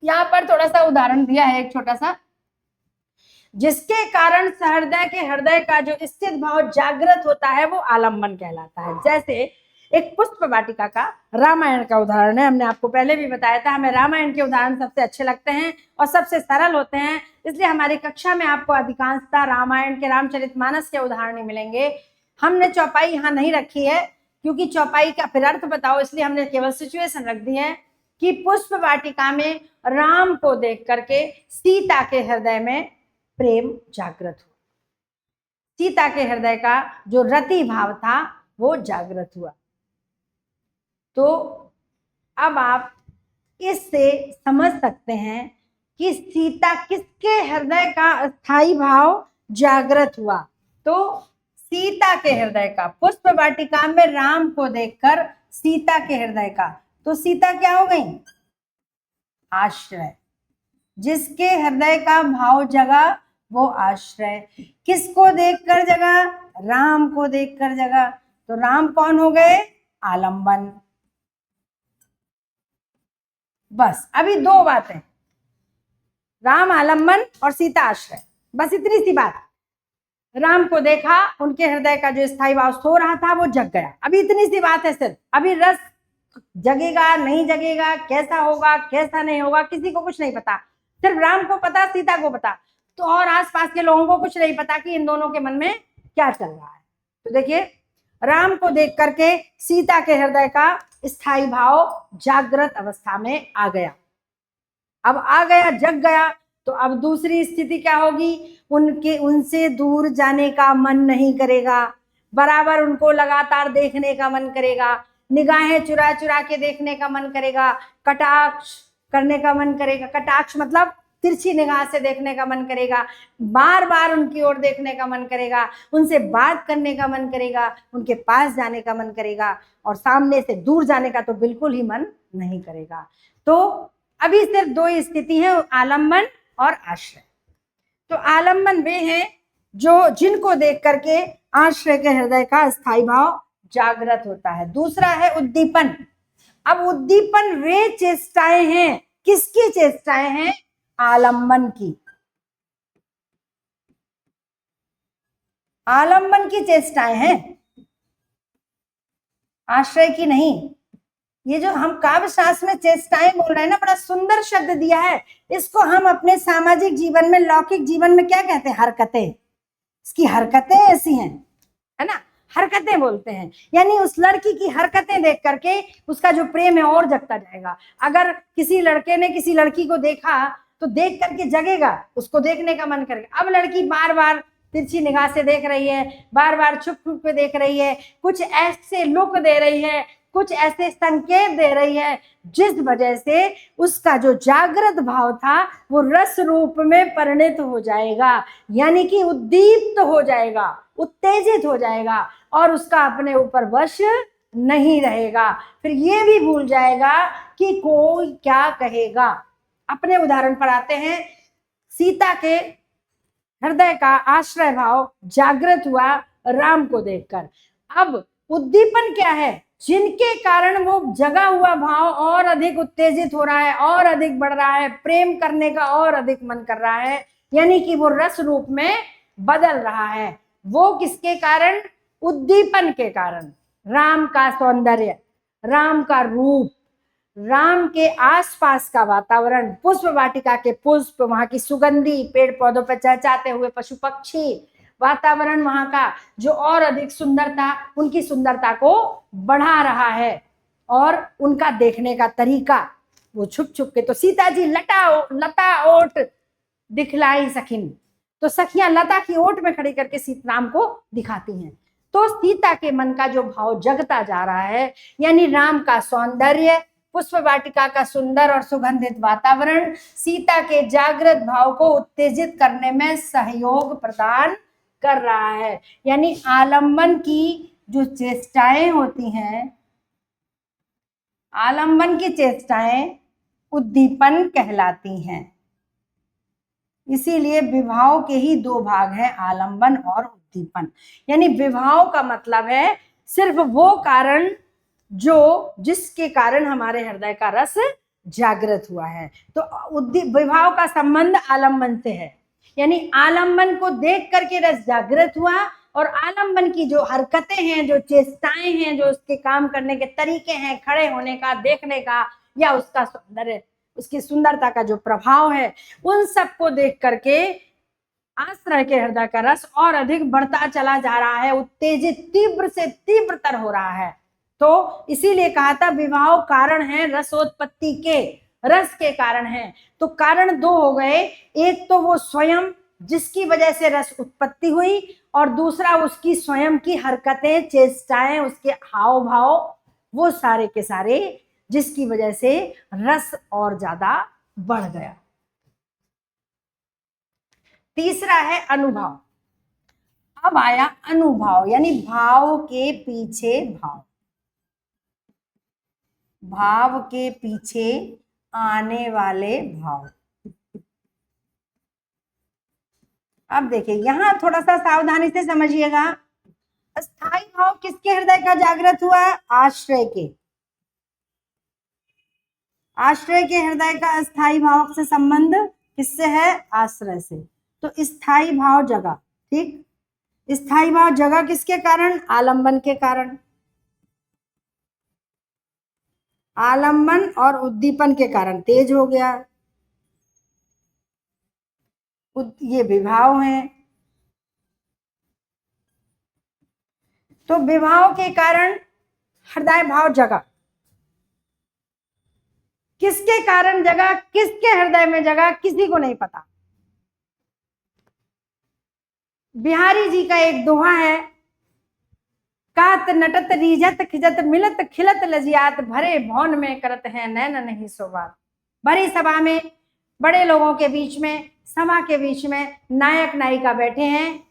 यहाँ पर थोड़ा सा उदाहरण दिया है, एक छोटा सा, जिसके कारण सहृदय के हृदय का जो स्थित भाव जागृत होता है वो आलम्बन कहलाता है। जैसे एक पुष्प वाटिका का रामायण का उदाहरण है, हमने आपको पहले भी बताया था, हमें रामायण के उदाहरण सबसे अच्छे लगते हैं और सबसे सरल होते हैं, इसलिए हमारी कक्षा में आपको अधिकांशतः रामायण के रामचरितमानस के उदाहरण ही मिलेंगे। हमने चौपाई यहाँ नहीं रखी है क्योंकि चौपाई का फिर अर्थ बताओ, इसलिए हमने केवल सिचुएशन रख दी है कि पुष्प वाटिका में राम को देख करके सीता के हृदय में प्रेम जागृत हुआ, सीता के हृदय का जो रति भाव था वो जागृत हुआ। तो अब आप इससे समझ सकते हैं कि सीता किसके हृदय का स्थायी भाव जागृत हुआ। तो सीता के हृदय का, पुष्प वाटिका में राम को देखकर सीता के हृदय का, तो सीता क्या हो गई? आश्रय। जिसके हृदय का भाव जगा वो आश्रय। किसको देखकर जगा? राम को देखकर जगा। तो राम कौन हो गए? आलंबन। बस अभी 2 बातें, राम आलंबन और सीता आश्रय, बस इतनी सी बात। राम को देखा, उनके हृदय का जो स्थायी भाव सो रहा था वो जग गया। अभी इतनी सी बात है सिर्फ। अभी रस जगेगा नहीं जगेगा, कैसा होगा कैसा नहीं होगा, किसी को कुछ नहीं पता, सिर्फ राम को पता, सीता को पता, तो और आसपास के लोगों को कुछ नहीं पता कि इन दोनों के मन में क्या चल रहा है। तो देखिए राम को देख करके सीता के हृदय का स्थायी भाव जागृत अवस्था में आ गया। अब आ गया, जग गया, तो अब दूसरी स्थिति क्या होगी? उनसे दूर जाने का मन नहीं करेगा, बराबर उनको लगातार देखने का मन करेगा, निगाहें चुरा चुरा के देखने का मन करेगा, कटाक्ष करने का मन करेगा। कटाक्ष मतलब तिरछी निगाह से देखने का मन करेगा, बार बार उनकी ओर देखने का मन करेगा, उनसे बात करने का मन करेगा, उनके पास जाने का मन करेगा, और सामने से दूर जाने का तो बिल्कुल ही मन नहीं करेगा। तो अभी सिर्फ 2 स्थिति है, आलम्बन और आश्रय। तो आलम्बन वे हैं जो जिनको देख करके आश्रय के हृदय का स्थायी भाव जागृत होता है। दूसरा है उद्दीपन। अब उद्दीपन वे चेष्टाएं हैं, किसकी चेष्टाएं हैं? आलम्बन की। आलम्बन की चेष्टाएं हैं, आश्रय की नहीं। ये जो हम काव्य शास्त्र में चेष्टाएं बोल रहे हैं ना, बड़ा सुंदर शब्द दिया है। इसको हम अपने सामाजिक जीवन में, लौकिक जीवन में क्या कहते हैं? हरकतें। इसकी हरकतें ऐसी हैं, है ना, हरकतें बोलते हैं। यानी उस लड़की की हरकतें देख करके उसका जो प्रेम है और जगता जाएगा। अगर किसी लड़के ने किसी लड़की को देखा तो देख करके जगेगा, उसको देखने का मन करेगा। अब लड़की बार बार तिरछी निगाह से देख रही है, बार बार छुप छुप के देख रही है, कुछ ऐसे लुक दे रही है, कुछ ऐसे संकेत दे रही है, जिस वजह से उसका जो जागृत भाव था वो रस रूप में परिणित हो जाएगा, यानी कि उद्दीप्त हो जाएगा, उत्तेजित हो जाएगा, और उसका अपने ऊपर वश नहीं रहेगा। फिर ये भी भूल जाएगा कि कोई क्या कहेगा। अपने उदाहरण पर आते हैं। सीता के हृदय का आश्रय भाव जागृत हुआ राम को देखकर। अब उद्दीपन क्या है? जिनके कारण वो जगा हुआ भाव और अधिक उत्तेजित हो रहा है, और अधिक बढ़ रहा है, प्रेम करने का और अधिक मन कर रहा है, यानी कि वो रस रूप में बदल रहा है। वो किसके कारण? उद्दीपन के कारण। राम का सौंदर्य, राम का रूप, राम के आसपास का वातावरण, पुष्प वाटिका के पुष्प, वहां की सुगंधी, पेड़ पौधों पर चहचहाते हुए पशु पक्षी, वातावरण वहां का जो और अधिक सुंदरता, उनकी सुंदरता को बढ़ा रहा है। और उनका देखने का तरीका, वो छुप छुप के, तो सीता जी लता ओट दिखलाई सखिन, तो सखियां लता की ओट में खड़ी करके सीताराम को दिखाती हैं। तो सीता के मन का जो भाव जगता जा रहा है, यानी राम का सौंदर्य, पुष्प वाटिका का सुंदर और सुगंधित वातावरण सीता के जागृत भाव को उत्तेजित करने में सहयोग प्रदान कर रहा है। यानी आलंबन की जो चेष्टाएं होती हैं, आलंबन की चेष्टाएं उद्दीपन कहलाती हैं। इसीलिए विभाव के ही दो भाग हैं, आलंबन और उद्दीपन। यानी विभाव का मतलब है सिर्फ वो कारण जिसके कारण हमारे हृदय का रस जागृत हुआ है। तो विभाव का संबंध आलंबन से है, यानी आलंबन को देख करके रस जागृत हुआ, और आलंबन की जो हरकतें हैं, जो चेष्टाएं हैं, जो उसके काम करने के तरीके हैं, खड़े होने का, देखने का, या उसका सौंदर्य, उसकी सुंदरता का जो प्रभाव है, उन सबको देख करके आश्रय के हृदय का रस और अधिक बढ़ता चला जा रहा है, उत्तेजित, तीव्र से तीव्रतर हो रहा है। तो इसीलिए कहा था विभाव कारण है रसोत्पत्ति के, रस के कारण है। तो कारण दो हो गए, एक तो वो स्वयं जिसकी वजह से रस उत्पत्ति हुई, और दूसरा उसकी स्वयं की हरकतें, चेष्टाएं, उसके हाव भाव, वो सारे के सारे जिसकी वजह से रस और ज्यादा बढ़ गया। तीसरा है अनुभव। अब आया अनुभव, यानी भाव के पीछे भाव, भाव के पीछे आने वाले भाव। अब देखिए यहां थोड़ा सा सावधानी से समझिएगा। अस्थाई भाव किसके हृदय का जागृत हुआ? आश्रय के। आश्रय के हृदय का अस्थाई भाव से संबंध किससे है? आश्रय से। तो स्थाई भाव जगा, ठीक। स्थाई भाव जगा किसके कारण? आलंबन के कारण। आलंबन और उद्दीपन के कारण तेज हो गया। ये विभाव है। तो विभाव के कारण हृदय भाव जगा। किसके कारण जगा, किसके हृदय में जगा, किसी को नहीं पता। बिहारी जी का एक दोहा है, कात नटत रीझत खिजत मिलत खिलत लजियात, भरे भवन में करत है नैन नहीं सो बात। भरी सभा में, बड़े लोगों के बीच में, सभा के बीच में नायक नायिका बैठे हैं,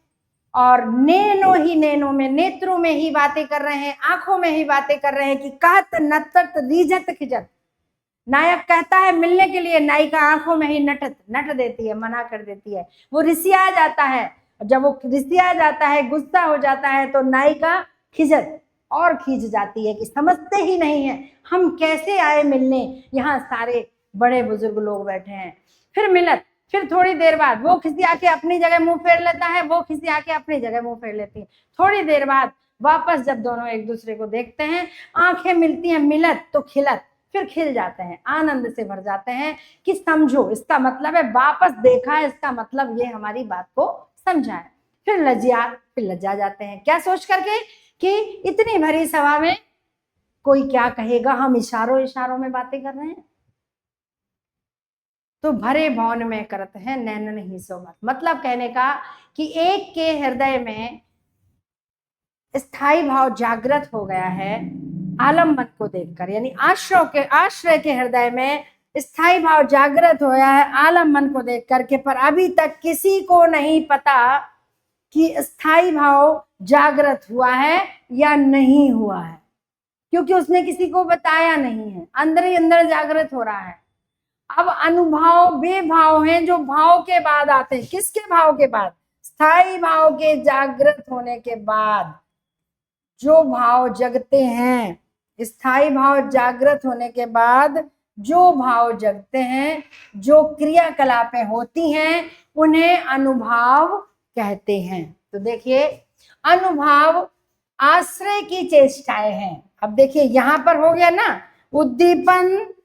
और नैनो ही नैनो में, नेत्रों में ही बातें कर रहे हैं, आंखों में ही बातें कर रहे हैं कि कहत नटत रीझत खिजत। नायक कहता है मिलने के लिए, नायिका आंखों में ही नट देती है, मना कर देती है। वो रिसिया जाता है, जब वो रिसिया जाता है, गुस्सा हो जाता है, तो नायिका खिजत और खींच जाती है कि समझते ही नहीं है हम कैसे आए मिलने, यहाँ सारे बड़े बुजुर्ग लोग बैठे हैं। फिर मिलत, फिर थोड़ी देर बाद वो खिसिया के अपनी जगह मुंह फेर लेता है, वो खिसिया के अपनी जगह मुंह फेर लेती है। थोड़ी देर बाद वापस जब दोनों एक दूसरे को देखते हैं, आंखें मिलती हैं, मिलत तो खिलत, फिर खिल जाते हैं, आनंद से भर जाते हैं कि समझो, इसका मतलब है वापस देखा है, इसका मतलब ये हमारी बात को समझा है। फिर लज्जा जाते हैं, क्या सोच करके कि इतनी भरी सभा में कोई क्या कहेगा, हम इशारों इशारों में बातें कर रहे हैं। तो भरे भवन में करते हैं नैन नहीं सो बात। मतलब कहने का कि एक के हृदय में स्थाई भाव जागृत हो गया है आलम्बन को देखकर, यानी आश्रय के हृदय में स्थाई भाव जागृत हो गया है आलम्बन को देख करके, पर अभी तक किसी को नहीं पता कि स्थाई भाव जागृत हुआ है या नहीं हुआ है, क्योंकि उसने किसी को बताया नहीं है, अंदर ही अंदर जागृत हो रहा है। अब अनुभव वे भाव हैं जो भाव के बाद आते हैं। किसके भाव के बाद? स्थाई भाव के जागृत होने के बाद जो भाव जगते हैं, स्थाई भाव जागृत होने के बाद जो भाव जगते हैं, जो क्रियाकलापें होती हैं, उन्हें अनुभाव कहते हैं। तो देखिए, अनुभाव आश्रय की चेष्टाएं हैं। अब देखिए यहां पर हो गया ना, उद्दीपन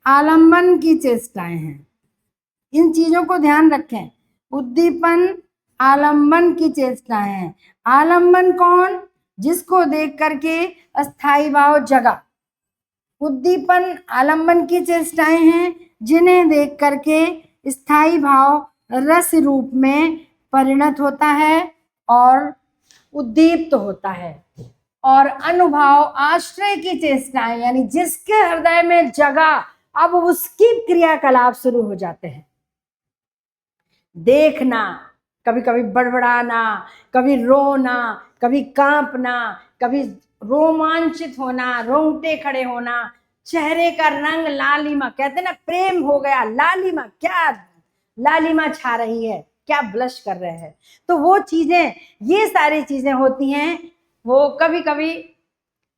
आलंबन की चेष्टाएं हैं। इन चीजों को ध्यान रखें, उद्दीपन आलंबन की चेष्टाएं हैं। आलंबन कौन? जिसको देख करके अस्थाई भाव जगा। उद्दीपन आलंबन की चेष्टाएं हैं जिन्हें देख करके स्थाई भाव रस रूप में परिणत होता है और उद्दीप्त होता है। और अनुभाव आश्रय की चेष्टाएं, यानी जिसके हृदय में जगा, अब उसकी क्रियाकलाप शुरू हो जाते हैं। देखना, कभी कभी बड़बड़ाना, कभी रोना, कभी कांपना, कभी रोमांचित होना, रोंगटे खड़े होना, चेहरे का रंग लालिमा, कहते ना प्रेम हो गया, लालिमा, क्या लालिमा छा रही है, क्या ब्लश कर रहे हैं। तो वो चीजें, ये सारी चीजें होती हैं। वो कभी कभी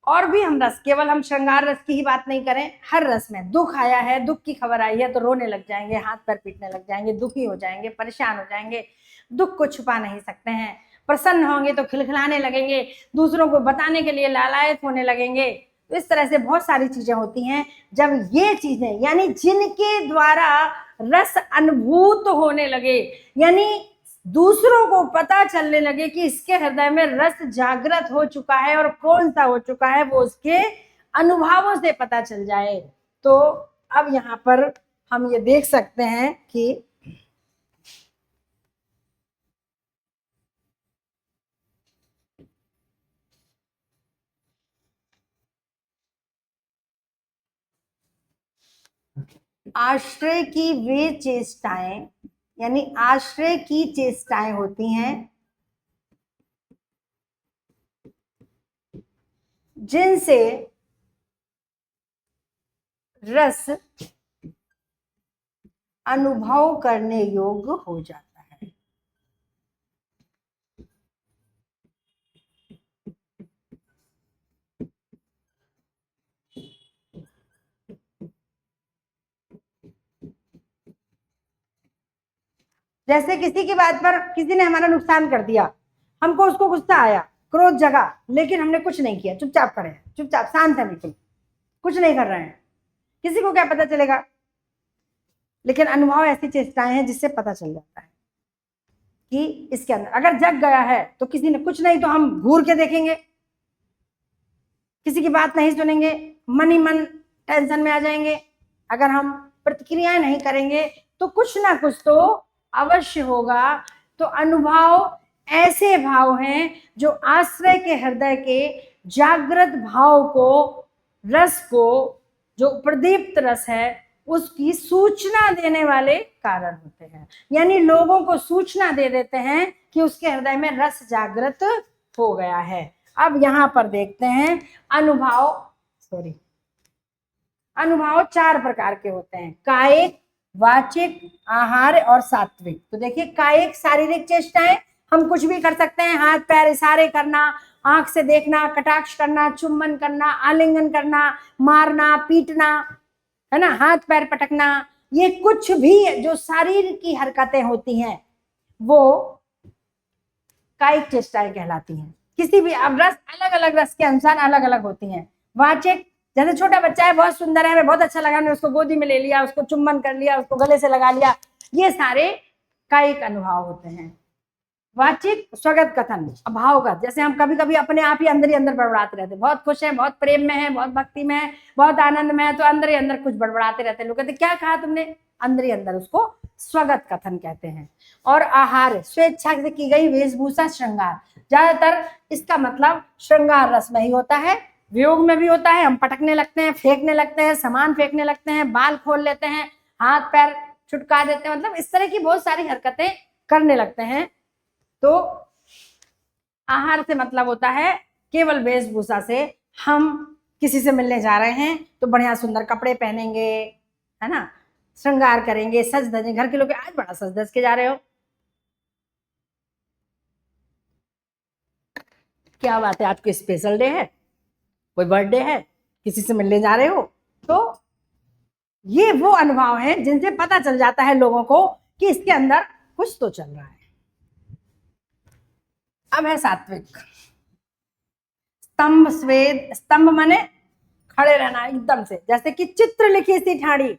और भी हम रस, केवल हम श्रृंगार रस की ही बात नहीं करें, हर रस में दुख आया है, दुख की खबर आई है तो रोने लग जाएंगे, हाथ पैर पीटने लग जाएंगे, दुखी हो जाएंगे, परेशान हो जाएंगे, दुख को छुपा नहीं सकते हैं। प्रसन्न होंगे तो खिलखिलाने लगेंगे, दूसरों को बताने के लिए लालायत होने लगेंगे। तो इस तरह से बहुत सारी चीजें होती हैं। जब ये चीजें, यानी जिनके द्वारा रस अनुभूत होने लगे, यानी दूसरों को पता चलने लगे कि इसके हृदय में रस जागृत हो चुका है और कौन सा हो चुका है, वो उसके अनुभवों से पता चल जाए। तो अब यहाँ पर हम ये देख सकते हैं कि आश्रय की वे चेष्टाएं, यानी आश्रय की चेष्टाएं होती हैं जिनसे रस अनुभव करने योग्य हो जाता है। जैसे किसी की बात पर किसी ने हमारा नुकसान कर दिया, हमको उसको गुस्सा आया, क्रोध जगा, लेकिन हमने कुछ नहीं किया, चुपचाप खड़े हैं, चुपचाप शांत है, बिल्कुल कुछ नहीं कर रहे हैं, किसी को क्या पता चलेगा। लेकिन अनुभव ऐसी चेष्टाएं हैं जिससे पता चल जाता है कि इसके अंदर अगर जग गया है, तो किसी ने कुछ नहीं तो हम घूर के देखेंगे, किसी की बात नहीं सुनेंगे, मन ही मन टेंशन में आ जाएंगे। अगर हम प्रतिक्रियाएं नहीं करेंगे तो कुछ ना कुछ तो अवश्य होगा। तो अनुभव ऐसे भाव हैं जो आश्रय के हृदय के जागृत भाव को, रस को, जो प्रदीप्त रस है उसकी सूचना देने वाले कारण होते हैं। यानी लोगों को सूचना दे देते हैं कि उसके हृदय में रस जागृत हो गया है। अब यहां पर देखते हैं अनुभव 4 प्रकार के होते हैं, कायिक, वाचिक, आहार और सात्विक। तो देखिए, कायिक शारीरिक चेष्टाएं, हम कुछ भी कर सकते हैं, हाथ पैर इशारे करना, आंख से देखना, कटाक्ष करना, चुम्बन करना, आलिंगन करना, मारना, पीटना, है ना, हाथ पैर पटकना, ये कुछ भी जो शरीर की हरकतें होती हैं वो कायिक चेष्टाएं कहलाती हैं। किसी भी, अब रस अलग अलग रस के अनुसार अलग अलग होती हैं। वाचिक, जैसे छोटा बच्चा है, बहुत सुंदर है, बहुत अच्छा लगा, मैंने उसको गोदी में ले लिया, उसको चुम्बन कर लिया, उसको गले से लगा लिया, ये सारे कायिक अनुभव होते हैं। वाचिक स्वगत कथन, अभावगत, जैसे हम कभी कभी अपने आप ही अंदर बड़बड़ाते रहते, बहुत खुश है, बहुत प्रेम में है, बहुत भक्ति में है, बहुत आनंद में है, तो अंदर ही अंदर कुछ बड़बड़ाते रहते हैं। लोग कहते क्या कहा तुमने, अंदर ही अंदर, उसको स्वगत कथन कहते हैं। और आहार, स्वेच्छा से की गई वेशभूषा, श्रृंगार, ज्यादातर इसका मतलब श्रृंगार रस में ही होता है, वियोग में भी होता है। हम पटकने लगते हैं, फेंकने लगते हैं, सामान फेंकने लगते हैं, बाल खोल लेते हैं, हाथ पैर छुटका देते हैं, मतलब इस तरह की बहुत सारी हरकतें करने लगते हैं। तो आहार से मतलब होता है केवल वेशभूषा से, हम किसी से मिलने जा रहे हैं तो बढ़िया सुंदर कपड़े पहनेंगे, है ना, श्रृंगार करेंगे, सज धजेंगे। घर के लोग आज बड़ा सज धज के जा रहे हो, क्या बात है, आज कोई स्पेशल डे है, कोई बर्थडे है, किसी से मिलने जा रहे हो। तो ये वो अनुभव है जिनसे पता चल जाता है लोगों को कि इसके अंदर कुछ तो चल रहा है। अब है सात्विक। स्तंभ स्वेद, स्तंभ माने खड़े रहना एकदम से, जैसे कि चित्र लिखी सी ठाड़ी,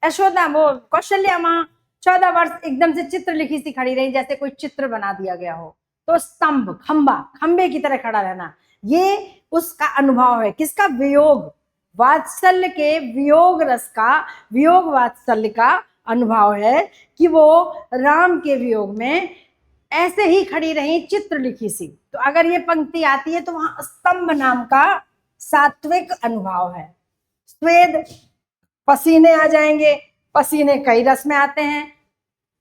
यशोदा वो कौशल्या माँ 14 वर्ष एकदम से चित्र लिखी सी खड़ी रही, जैसे कोई चित्र बना दिया गया हो। तो स्तंभ, खंबा, खंबे की तरह खड़ा रहना, ये उसका अनुभव है। किसका, वियोग, वात्सल्य के वियोग रस का, वियोग वात्सल्य का अनुभव है कि वो राम के वियोग में ऐसे ही खड़ी रही, चित्र लिखी सी। तो अगर ये पंक्ति आती है तो वहां स्तंभ नाम का सात्विक अनुभव है। स्वेद, पसीने आ जाएंगे, पसीने कई रस में आते हैं,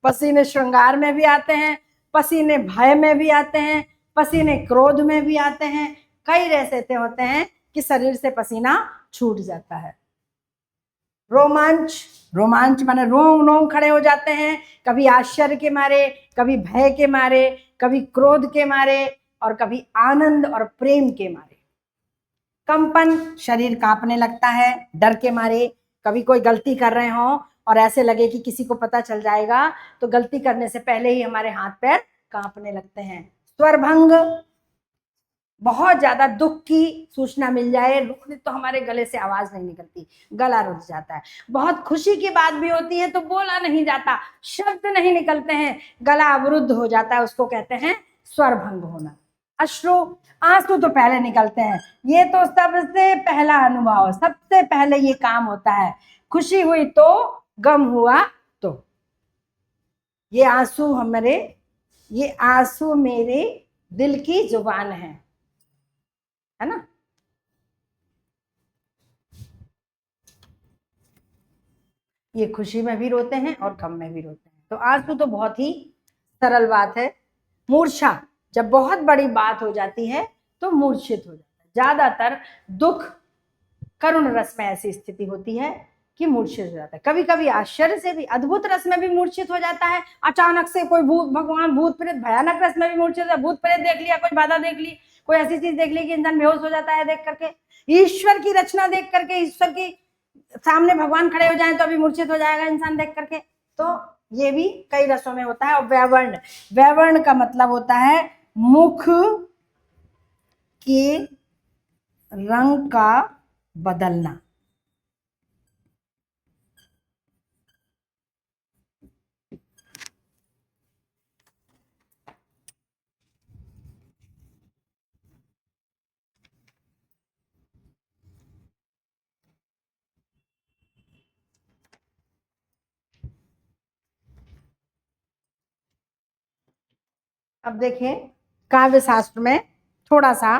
पसीने श्रृंगार में भी आते हैं, पसीने भय में भी आते हैं, पसीने क्रोध में भी आते हैं, कई रस ऐसे होते हैं कि शरीर से पसीना छूट जाता है। रोमांच, रोमांच माने रोम रोम खड़े हो जाते हैं, कभी आश्चर्य के मारे, कभी भय के मारे, कभी क्रोध के मारे, और कभी आनंद और प्रेम के मारे। कंपन, शरीर कांपने लगता है डर के मारे। कभी कोई गलती कर रहे हो और ऐसे लगे कि किसी को पता चल जाएगा, तो गलती करने से पहले ही हमारे हाथ पैर कांपने लगते हैं। स्वरभंग, बहुत ज्यादा दुख की सूचना मिल जाए तो हमारे गले से आवाज नहीं निकलती, गला रुक जाता है। बहुत खुशी की बात भी होती है तो बोला नहीं जाता, शब्द नहीं निकलते हैं, गला अवरुद्ध हो जाता है, उसको कहते हैं स्वरभंग होना। अश्रु, आंसू तो पहले निकलते हैं, ये तो सबसे पहला अनुभव, सबसे पहले ये काम होता है। खुशी हुई तो, गम हुआ तो। ये आंसू मेरे दिल की जुबान है ना। ये खुशी में भी रोते हैं और गम में भी रोते हैं। तो आंसू तो बहुत ही सरल बात है। मूर्छा, जब बहुत बड़ी बात हो जाती है तो मूर्छित हो जाता है। ज्यादातर दुख करुण रस में ऐसी स्थिति होती है कि मूर्छित हो जाता है। कभी कभी आश्चर्य से भी, अद्भुत रस में भी मूर्छित हो जाता है। अचानक से कोई भूत प्रेत, भयानक रस में भी मूर्छित है। भूत प्रेत देख लिया, कोई बाधा देख ली, कोई ऐसी चीज देख ली कि इंसान बेहोश हो जाता है देख करके। ईश्वर की रचना देख करके, ईश्वर की सामने भगवान खड़े हो जाए तो अभी मूर्छित हो जाएगा इंसान देख करके। तो ये भी कई रसों में होता है। और वैवर्ण, वैवर्ण का मतलब होता है मुख के रंग का बदलना। अब देखिए, काव्य शास्त्र में थोड़ा सा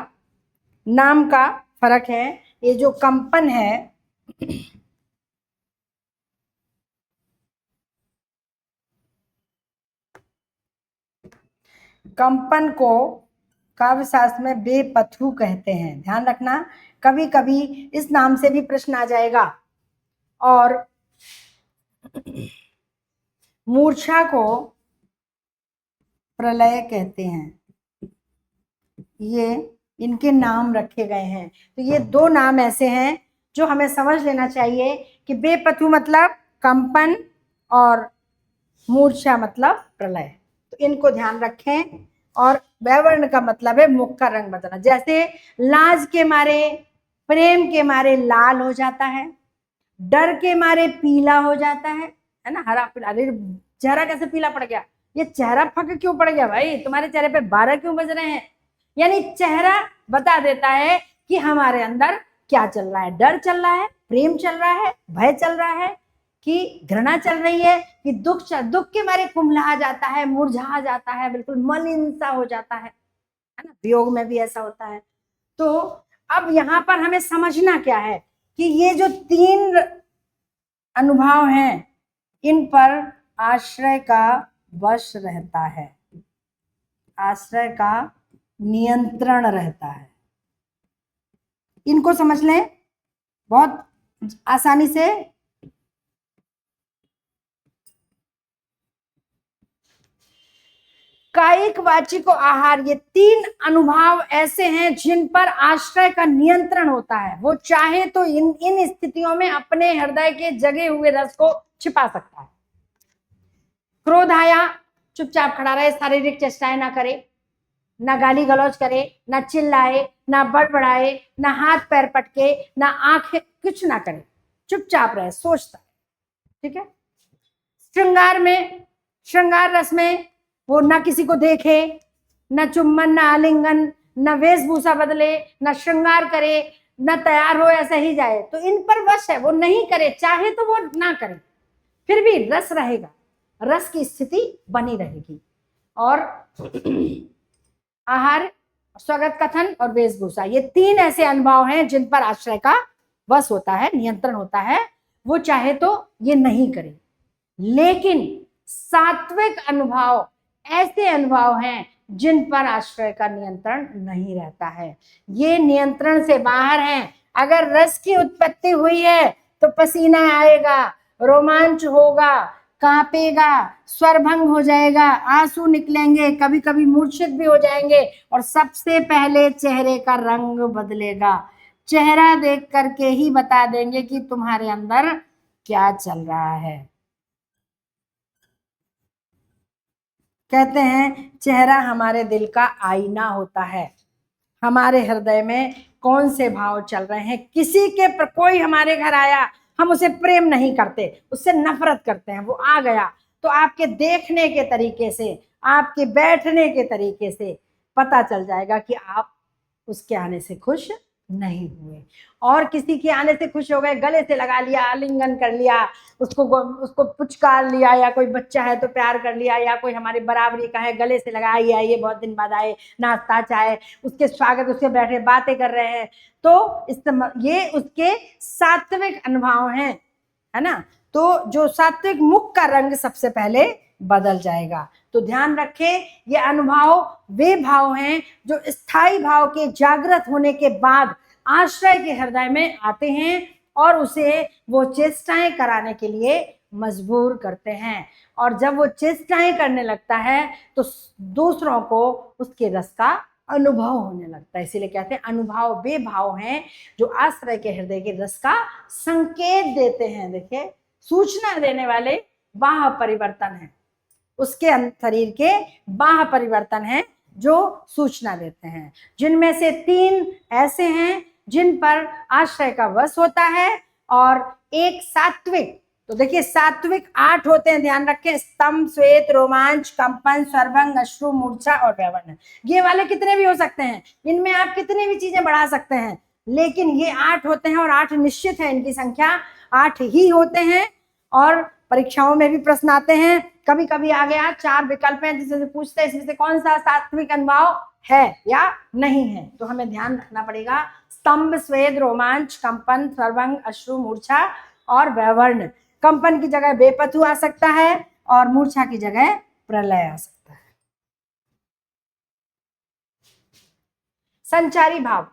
नाम का फर्क है। ये जो कंपन है, कंपन को काव्य शास्त्र में बेपथु कहते हैं। ध्यान रखना, कभी कभी इस नाम से भी प्रश्न आ जाएगा। और मूर्छा को प्रलय कहते हैं। ये इनके नाम रखे गए हैं। तो ये दो नाम ऐसे हैं जो हमें समझ लेना चाहिए कि बेपथु मतलब कंपन और मूर्छा मतलब प्रलय। तो इनको ध्यान रखें। और वैवर्ण का मतलब है मुख का रंग बदलना। जैसे लाज के मारे, प्रेम के मारे लाल हो जाता है, डर के मारे पीला हो जाता है ना, हरा पीला। अरे चेहरा कैसे पीला पड़ गया, ये चेहरा फक क्यों पड़ गया भाई, तुम्हारे चेहरे पे 12 क्यों बज रहे हैं। यानी चेहरा बता देता है कि हमारे अंदर क्या चल रहा है। डर चल रहा है, प्रेम चल रहा है, भय चल रहा है, कि घृणा चल रही है, कि दुख के मारे कुम्हला जाता है, मुरझा जाता है, बिल्कुल मलिन सा हो जाता है ना। वियोग में भी ऐसा होता है। तो अब यहाँ पर हमें समझना क्या है कि ये जो 3 अनुभव हैं, इन पर आश्रय का वश रहता है, आश्रय का नियंत्रण रहता है। इनको समझ लें बहुत आसानी से। कायिक, वाचिक और आहार, ये 3 अनुभव ऐसे हैं जिन पर आश्रय का नियंत्रण होता है। वो चाहे तो इन स्थितियों में अपने हृदय के जगे हुए रस को छिपा सकता है। क्रोध आया, चुपचाप खड़ा रहे, शारीरिक चेष्टाएं ना करे, ना गाली गलौज करे, ना चिल्लाए, ना बड़बड़ाए, ना हाथ पैर पटके, ना आंखें, कुछ ना करे, चुपचाप रहे, सोचता है। ठीक है। श्रृंगार रस में वो ना किसी को देखे, ना चुम्बन, ना आलिंगन, ना वेशभूषा बदले, ना श्रृंगार करे, ना तैयार हो ऐसा ही जाए। तो इन पर वश है, वो नहीं करे, चाहे तो वो ना करे, फिर भी रस रहेगा, रस की स्थिति बनी रहेगी। और आहार, स्वागत कथन और वेशभूषा, ये 3 ऐसे अनुभव हैं जिन पर आश्रय का वश होता है, नियंत्रण होता है। वो चाहे तो ये नहीं करे। लेकिन सात्विक अनुभव ऐसे अनुभव हैं जिन पर आश्रय का नियंत्रण नहीं रहता है, ये नियंत्रण से बाहर हैं। अगर रस की उत्पत्ति हुई है तो पसीना आएगा, रोमांच होगा, कांपेगा, स्वरभंग हो जाएगा, आंसू निकलेंगे, कभी कभी मूर्छित भी हो जाएंगे, और सबसे पहले चेहरे का रंग बदलेगा। चेहरा देख करके ही बता देंगे कि तुम्हारे अंदर क्या चल रहा है। कहते हैं चेहरा हमारे दिल का आईना होता है। हमारे हृदय में कौन से भाव चल रहे हैं। किसी के पर कोई हमारे घर आया, हम उसे प्रेम नहीं करते, उससे नफरत करते हैं। वो आ गया तो आपके देखने के तरीके से, आपके बैठने के तरीके से पता चल जाएगा कि आप उसके आने से खुश नहीं हुए। और किसी के आने से खुश हो गए, गले से लगा लिया, आलिंगन कर लिया, उसको पुचकार लिया, या कोई बच्चा है तो प्यार कर लिया, या कोई हमारे बराबरी का है गले से लगाया, ये बहुत दिन बाद आए, नाश्ता चाहे, उसके स्वागत, उसके बैठे बातें कर रहे हैं, तो ये उसके सात्विक अनुभव हैं, है ना। तो जो सात्विक मुख का रंग सबसे पहले बदल जाएगा। तो ध्यान रखें, ये अनुभव वे भाव हैं जो स्थायी भाव के जागृत होने के बाद आश्रय के हृदय में आते हैं और उसे वो चेष्टाएं कराने के लिए मजबूर करते हैं। और जब वो चेष्टाएं करने लगता है तो दूसरों को उसके रस का अनुभव होने लगता है। इसीलिए कहते हैं अनुभव वे भाव हैं जो आश्रय के हृदय के रस का संकेत देते हैं। देखिए, सूचना देने वाले बाह्य परिवर्तन है, उसके शरीर के बाह्य परिवर्तन है जो सूचना देते हैं, जिनमें से 3 ऐसे हैं जिन पर आश्रय का वश होता है, और एक सात्विक। तो देखिए, सात्विक 8 होते हैं, ध्यान रखें, स्तंभ, श्वेत, रोमांच, कंपन, स्वरभंग, अश्रु, मूर्छा और वैवर्ण। ये वाले कितने भी हो सकते हैं, इनमें आप कितनी भी चीजें बढ़ा सकते हैं, लेकिन ये 8 होते हैं और 8 निश्चित है, इनकी संख्या 8 ही होते हैं। और परीक्षाओं में भी प्रश्न आते हैं, कभी कभी आ गया 4 विकल्प हैं जिससे पूछते हैं इसमें से कौन सा सात्विक अनुभव है या नहीं है। तो हमें ध्यान रखना पड़ेगा, स्तंभ, स्वेद, रोमांच, कंपन, स्वरभंग, अश्रु, मूर्छा और वैवर्ण। कंपन की जगह बेपथु आ सकता है और मूर्छा की जगह प्रलय आ सकता है। संचारी भाव,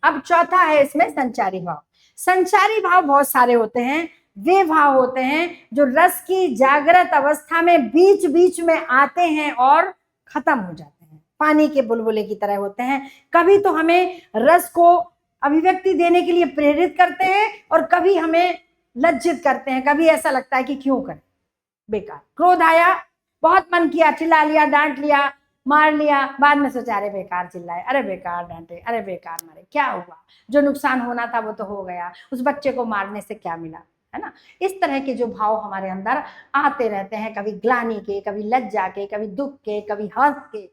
अब चौथा है इसमें संचारी भाव। संचारी भाव बहुत सारे होते हैं, वे भाव होते हैं जो रस की जागृत अवस्था में बीच बीच में आते हैं और खत्म हो जाते हैं, पानी के बुलबुले की तरह होते हैं। कभी तो हमें रस को अभिव्यक्ति देने के लिए प्रेरित करते हैं और कभी हमें लज्जित करते हैं, कभी ऐसा लगता है कि क्यों करें, बेकार। क्रोध आया, बहुत मन किया, चिल्ला लिया, डांट लिया, मार लिया, बाद में सोचा अरे बेकार चिल्लाए, अरे बेकार डांटे, अरे बेकार मारे, क्या हुआ, जो नुकसान होना था वो तो हो गया, उस बच्चे को मारने से क्या मिला, है ना। इस तरह के जो भाव हमारे अंदर आते रहते हैं, कभी ग्लानि के, कभी लज्जा के, कभी दुख के, कभी हंस के।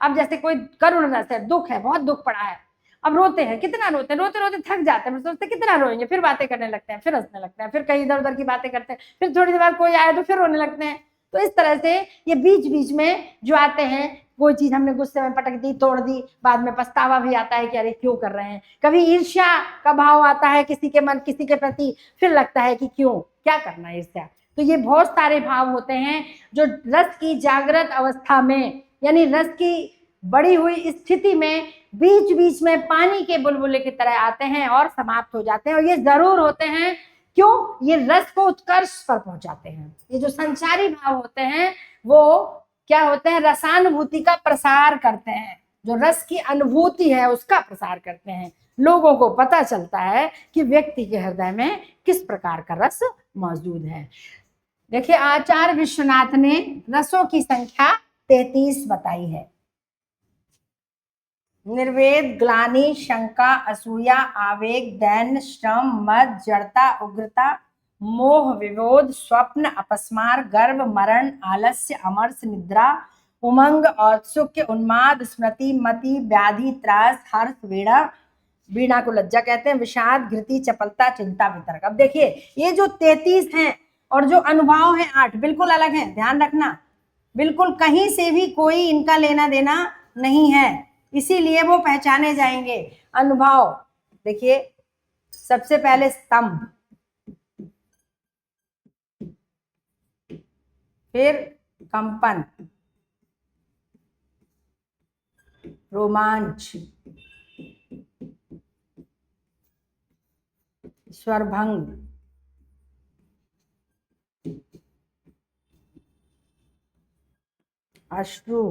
अब जैसे कोई करुण रस है, दुख है, बहुत दुख पड़ा है, अब रोते हैं, कितना रोते हैं, रोते रोते थक जाते हैं, सोचते कितना रोएंगे, फिर बातें करने लगते हैं, फिर हंसने लगते हैं, फिर कहीं इधर उधर की बातें करते हैं, फिर थोड़ी देर बाद कोई आए तो फिर रोने लगते हैं। तो इस तरह से ये बीच बीच में जो आते हैं, कोई चीज हमने गुस्से में पटक दी, तोड़ दी, बाद में पछतावा भी आता है कि अरे क्यों कर रहे हैं। कभी ईर्ष्या का भाव आता है किसी के मन, किसी के प्रति, फिर लगता है कि क्यों, क्या करना है ईर्ष्या। तो ये बहुत सारे भाव होते हैं जो रस की जागृत अवस्था में, यानी रस की बढ़ी हुई स्थिति में बीच बीच में पानी के बुलबुले की तरह आते हैं और समाप्त हो जाते हैं। और ये जरूर होते हैं, क्यों, ये रस को उत्कर्ष पर पहुंचाते हैं। ये जो संचारी भाव होते हैं वो क्या होते हैं, रसानुभूति का प्रसार करते हैं, जो रस की अनुभूति है उसका प्रसार करते हैं। लोगों को पता चलता है कि व्यक्ति के हृदय में किस प्रकार का रस मौजूद है। देखिए, आचार्य विश्वनाथ ने रसों की संख्या 33 बताई है। निर्वेद, ग्लानि, शंका, असूया, आवेग, दैन्य, श्रम, मद, जड़ता, उग्रता, मोह, विरोध, स्वप्न, अपस्मार, गर्व, मरण, आलस्य, अमर्ष, निद्रा, उमंग, औत्सुक्य, उन्माद, स्मृति, मति, व्याधि, त्रास, हर्ष, वीणा, वीणा को लज्जा कहते हैं, विषाद, घृति, चपलता, चिंता, वितर्क। अब देखिए, ये जो 33 हैं और जो अनुभव है 8, बिल्कुल अलग है, ध्यान रखना, बिल्कुल कहीं से भी कोई इनका लेना देना नहीं है, इसीलिए वो पहचाने जाएंगे। अनुभव देखिए, सबसे पहले स्तंभ, फिर कंपन, रोमांच, स्वरभंग, अश्रु,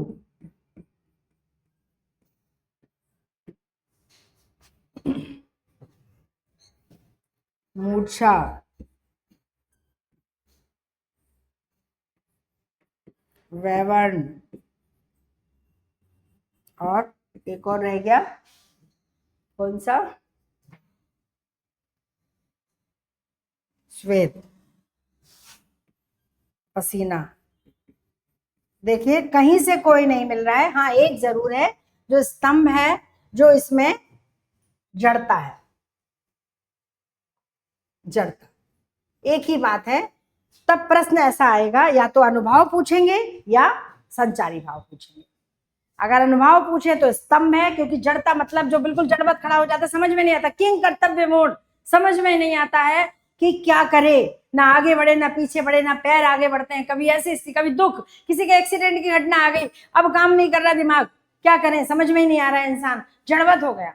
मूर्छा, वैवर्ण, और एक और रह गया, कौन सा? श्वेत, पसीना। देखिए कहीं से कोई नहीं मिल रहा है। हाँ एक जरूर है, जो स्तंभ है, जो इसमें जड़ता है, जड़ता, एक ही बात है। तब प्रश्न ऐसा आएगा, या तो अनुभव पूछेंगे या संचारी भाव पूछेंगे। अगर अनुभव पूछे तो स्तंभ है, क्योंकि जड़ता मतलब जो बिल्कुल जड़वत खड़ा हो जाता है, समझ में नहीं आता, किंग कर्तव्य मोड, समझ में नहीं आता है कि क्या करे, ना आगे बढ़े ना पीछे बढ़े, ना पैर आगे बढ़ते हैं। कभी ऐसी स्थिति, कभी दुख, किसी के एक्सीडेंट की घटना आ गई, अब काम नहीं कर रहा दिमाग, क्या करें समझ में ही नहीं आ रहा है, इंसान जड़वत हो गया,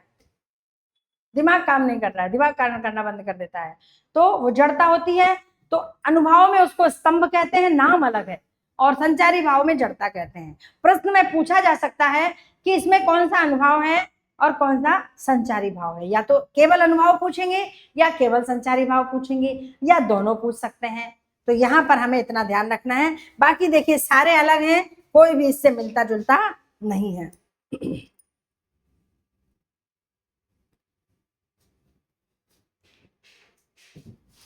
दिमाग काम नहीं कर रहा है, दिमाग काम करना बंद कर देता है, तो वो जड़ता होती है। तो अनुभव में उसको स्तंभ कहते हैं, नाम अलग है, और संचारी भाव में जड़ता कहते हैं। प्रश्न में पूछा जा सकता है कि इसमें कौन सा अनुभव है और कौन सा संचारी भाव है। या तो केवल अनुभव पूछेंगे या केवल संचारी भाव पूछेंगे, या दोनों पूछ सकते हैं। तो यहाँ पर हमें इतना ध्यान रखना है। बाकी देखिए सारे अलग हैं, कोई भी इससे मिलता जुलता नहीं है।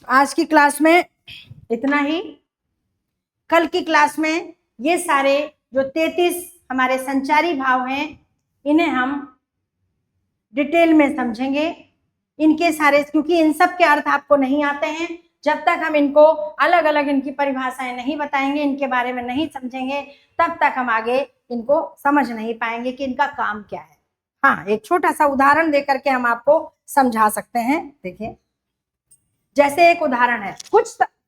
आज की क्लास में इतना ही। कल की क्लास में ये सारे जो 33 हमारे संचारी भाव हैं, इन्हें हम डिटेल में समझेंगे। इनके सारे, क्योंकि इन सब के अर्थ आपको नहीं आते हैं, जब तक हम इनको अलग अलग इनकी परिभाषाएं नहीं बताएंगे, इनके बारे में नहीं समझेंगे, तब तक हम आगे इनको समझ नहीं पाएंगे कि इनका काम क्या है। हाँ एक छोटा सा उदाहरण देकर के हम आपको समझा सकते हैं। देखिए जैसे एक उदाहरण है,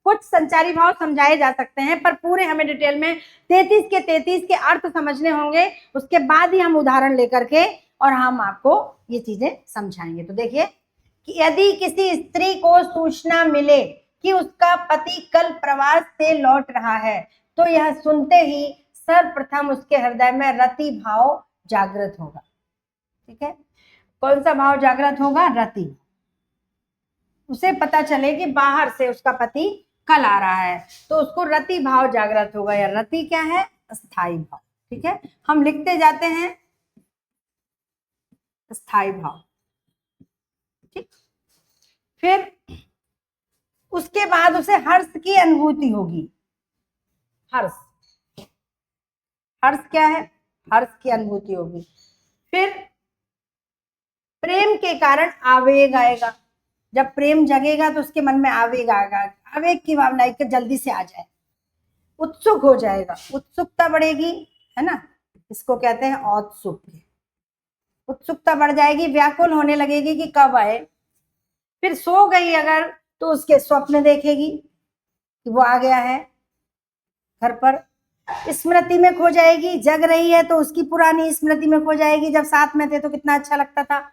कुछ संचारी भाव समझाए जा सकते हैं, पर पूरे हमें डिटेल में 33 के अर्थ समझने होंगे, उसके बाद ही हम उदाहरण लेकर के और हम आपको ये चीजें समझाएंगे। तो देखिए कि यदि किसी स्त्री को सूचना मिले कि उसका पति कल प्रवास से लौट रहा है, तो यह सुनते ही सर्वप्रथम उसके हृदय में रति भाव जागृत होगा। ठीक है, कौन सा भाव जागृत होगा? रति। उसे पता चले कि बाहर से उसका पति कल आ रहा है, तो उसको रति भाव जागृत होगा। या रति क्या है? स्थायी भाव। ठीक है, हम लिखते जाते हैं स्थायी भाव। ठीक, फिर उसके बाद उसे हर्ष की अनुभूति होगी। हर्ष, हर्ष क्या है? हर्ष की अनुभूति होगी। फिर प्रेम के कारण आवेग आएगा। जब प्रेम जगेगा तो उसके मन में आवेग आएगा, आवेग की भावना एक जल्दी से आ जाए, उत्सुक हो जाएगा, उत्सुकता बढ़ेगी, है ना, इसको कहते हैं औत्सुक। उत्सुकता बढ़ जाएगी, व्याकुल होने लगेगी कि कब आए। फिर सो गई अगर, तो उसके स्वप्न देखेगी कि वो आ गया है घर पर। स्मृति में खो जाएगी, जग रही है तो उसकी पुरानी स्मृति में खो जाएगी, जब साथ में थे तो कितना अच्छा लगता था।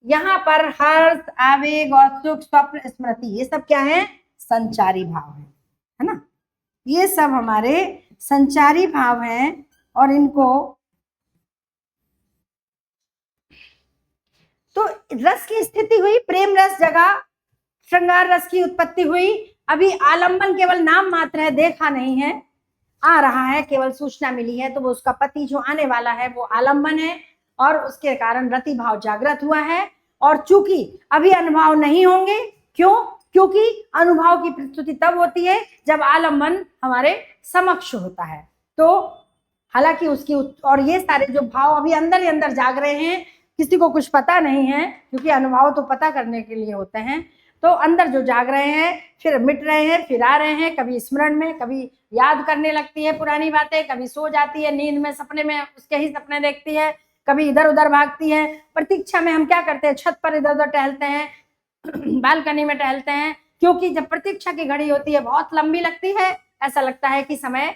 यहाँ पर हर्ष, आवेग और सुख, स्वप्न, स्मृति, ये सब क्या है? संचारी भाव है ना। ये सब हमारे संचारी भाव हैं, और इनको तो रस की स्थिति हुई, प्रेम रस जगा, श्रृंगार रस की उत्पत्ति हुई। अभी आलंबन केवल नाम मात्र है, देखा नहीं है, आ रहा है, केवल सूचना मिली है, तो वो उसका पति जो आने वाला है वो आलंबन है, और उसके कारण रति भाव जागृत हुआ है। और चूंकि अभी अनुभव नहीं होंगे, क्यों? क्योंकि अनुभव की प्रस्तुति तब होती है जब आलंबन हमारे समक्ष होता है। तो हालांकि उसकी, और ये सारे जो भाव अभी अंदर ही अंदर जाग रहे हैं, किसी को कुछ पता नहीं है, क्योंकि अनुभव तो पता करने के लिए होते हैं। तो अंदर जो जाग रहे हैं, फिर मिट रहे हैं, फिर आ रहे हैं, कभी स्मरण में, कभी याद करने लगती है पुरानी बातें, कभी सो जाती है नींद में, सपने में उसके ही सपने देखती है, कभी इधर उधर भागती है। प्रतीक्षा में हम क्या करते हैं? छत पर इधर उधर टहलते हैं, बालकनी में टहलते हैं, क्योंकि जब प्रतीक्षा की घड़ी होती है बहुत लंबी लगती है, ऐसा लगता है कि समय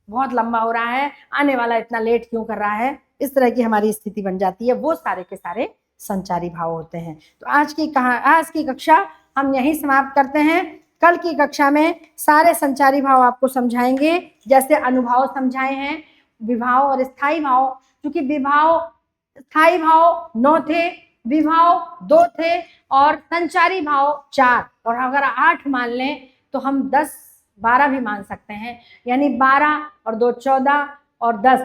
बहुत लंबा हो रहा है, आने वाला इतना लेट क्यों कर रहा है, इस तरह की हमारी स्थिति बन जाती है। वो सारे के सारे संचारी भाव होते हैं। तो आज की कक्षा हम यही समाप्त करते हैं। कल की कक्षा में सारे संचारी भाव आपको समझाएंगे, जैसे अनुभाव समझाए हैं, विभाव और स्थायी भाव। क्योंकि विभाव स्थायी भाव 9 थे, विभाव 2 थे और संचारी भाव 4, और अगर 8 मान लें तो हम 10 12 भी मान सकते हैं। यानी 12 और 2 14 और 10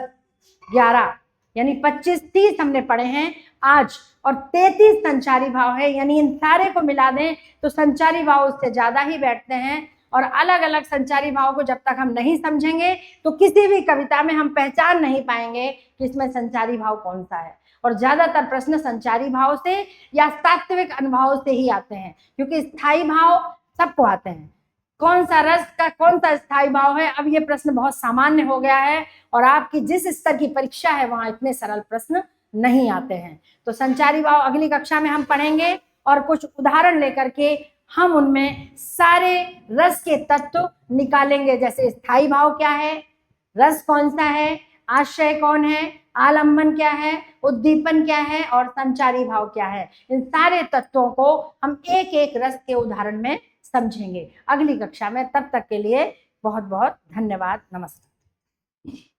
11, यानी 25 30 हमने पढ़े हैं आज, और 33 संचारी भाव है। यानी इन सारे को मिला दें तो संचारी भाव उससे ज्यादा ही बैठते हैं। और अलग अलग संचारी भाव को जब तक हम नहीं समझेंगे तो किसी भी कविता में हम पहचान नहीं पाएंगे कि इसमें संचारी भाव कौन सा है। और ज्यादातर प्रश्न संचारी भाव से या सात्विक अनुभाव से ही आते हैं, क्योंकि स्थायी भाव सबको आते हैं। कौन सा रस का कौन सा स्थायी भाव है, अब ये प्रश्न बहुत सामान्य हो गया है, और आपकी जिस स्तर की परीक्षा है वहां इतने सरल प्रश्न नहीं आते हैं। तो संचारी भाव अगली कक्षा में हम पढ़ेंगे, और कुछ उदाहरण लेकर के हम उनमें सारे रस के तत्व निकालेंगे। जैसे स्थायी भाव क्या है, रस कौन सा है, आश्रय कौन है, आलंबन क्या है, उद्दीपन क्या है, और संचारी भाव क्या है। इन सारे तत्वों को हम एक एक रस के उदाहरण में समझेंगे अगली कक्षा में। तब तक के लिए बहुत बहुत धन्यवाद। नमस्कार।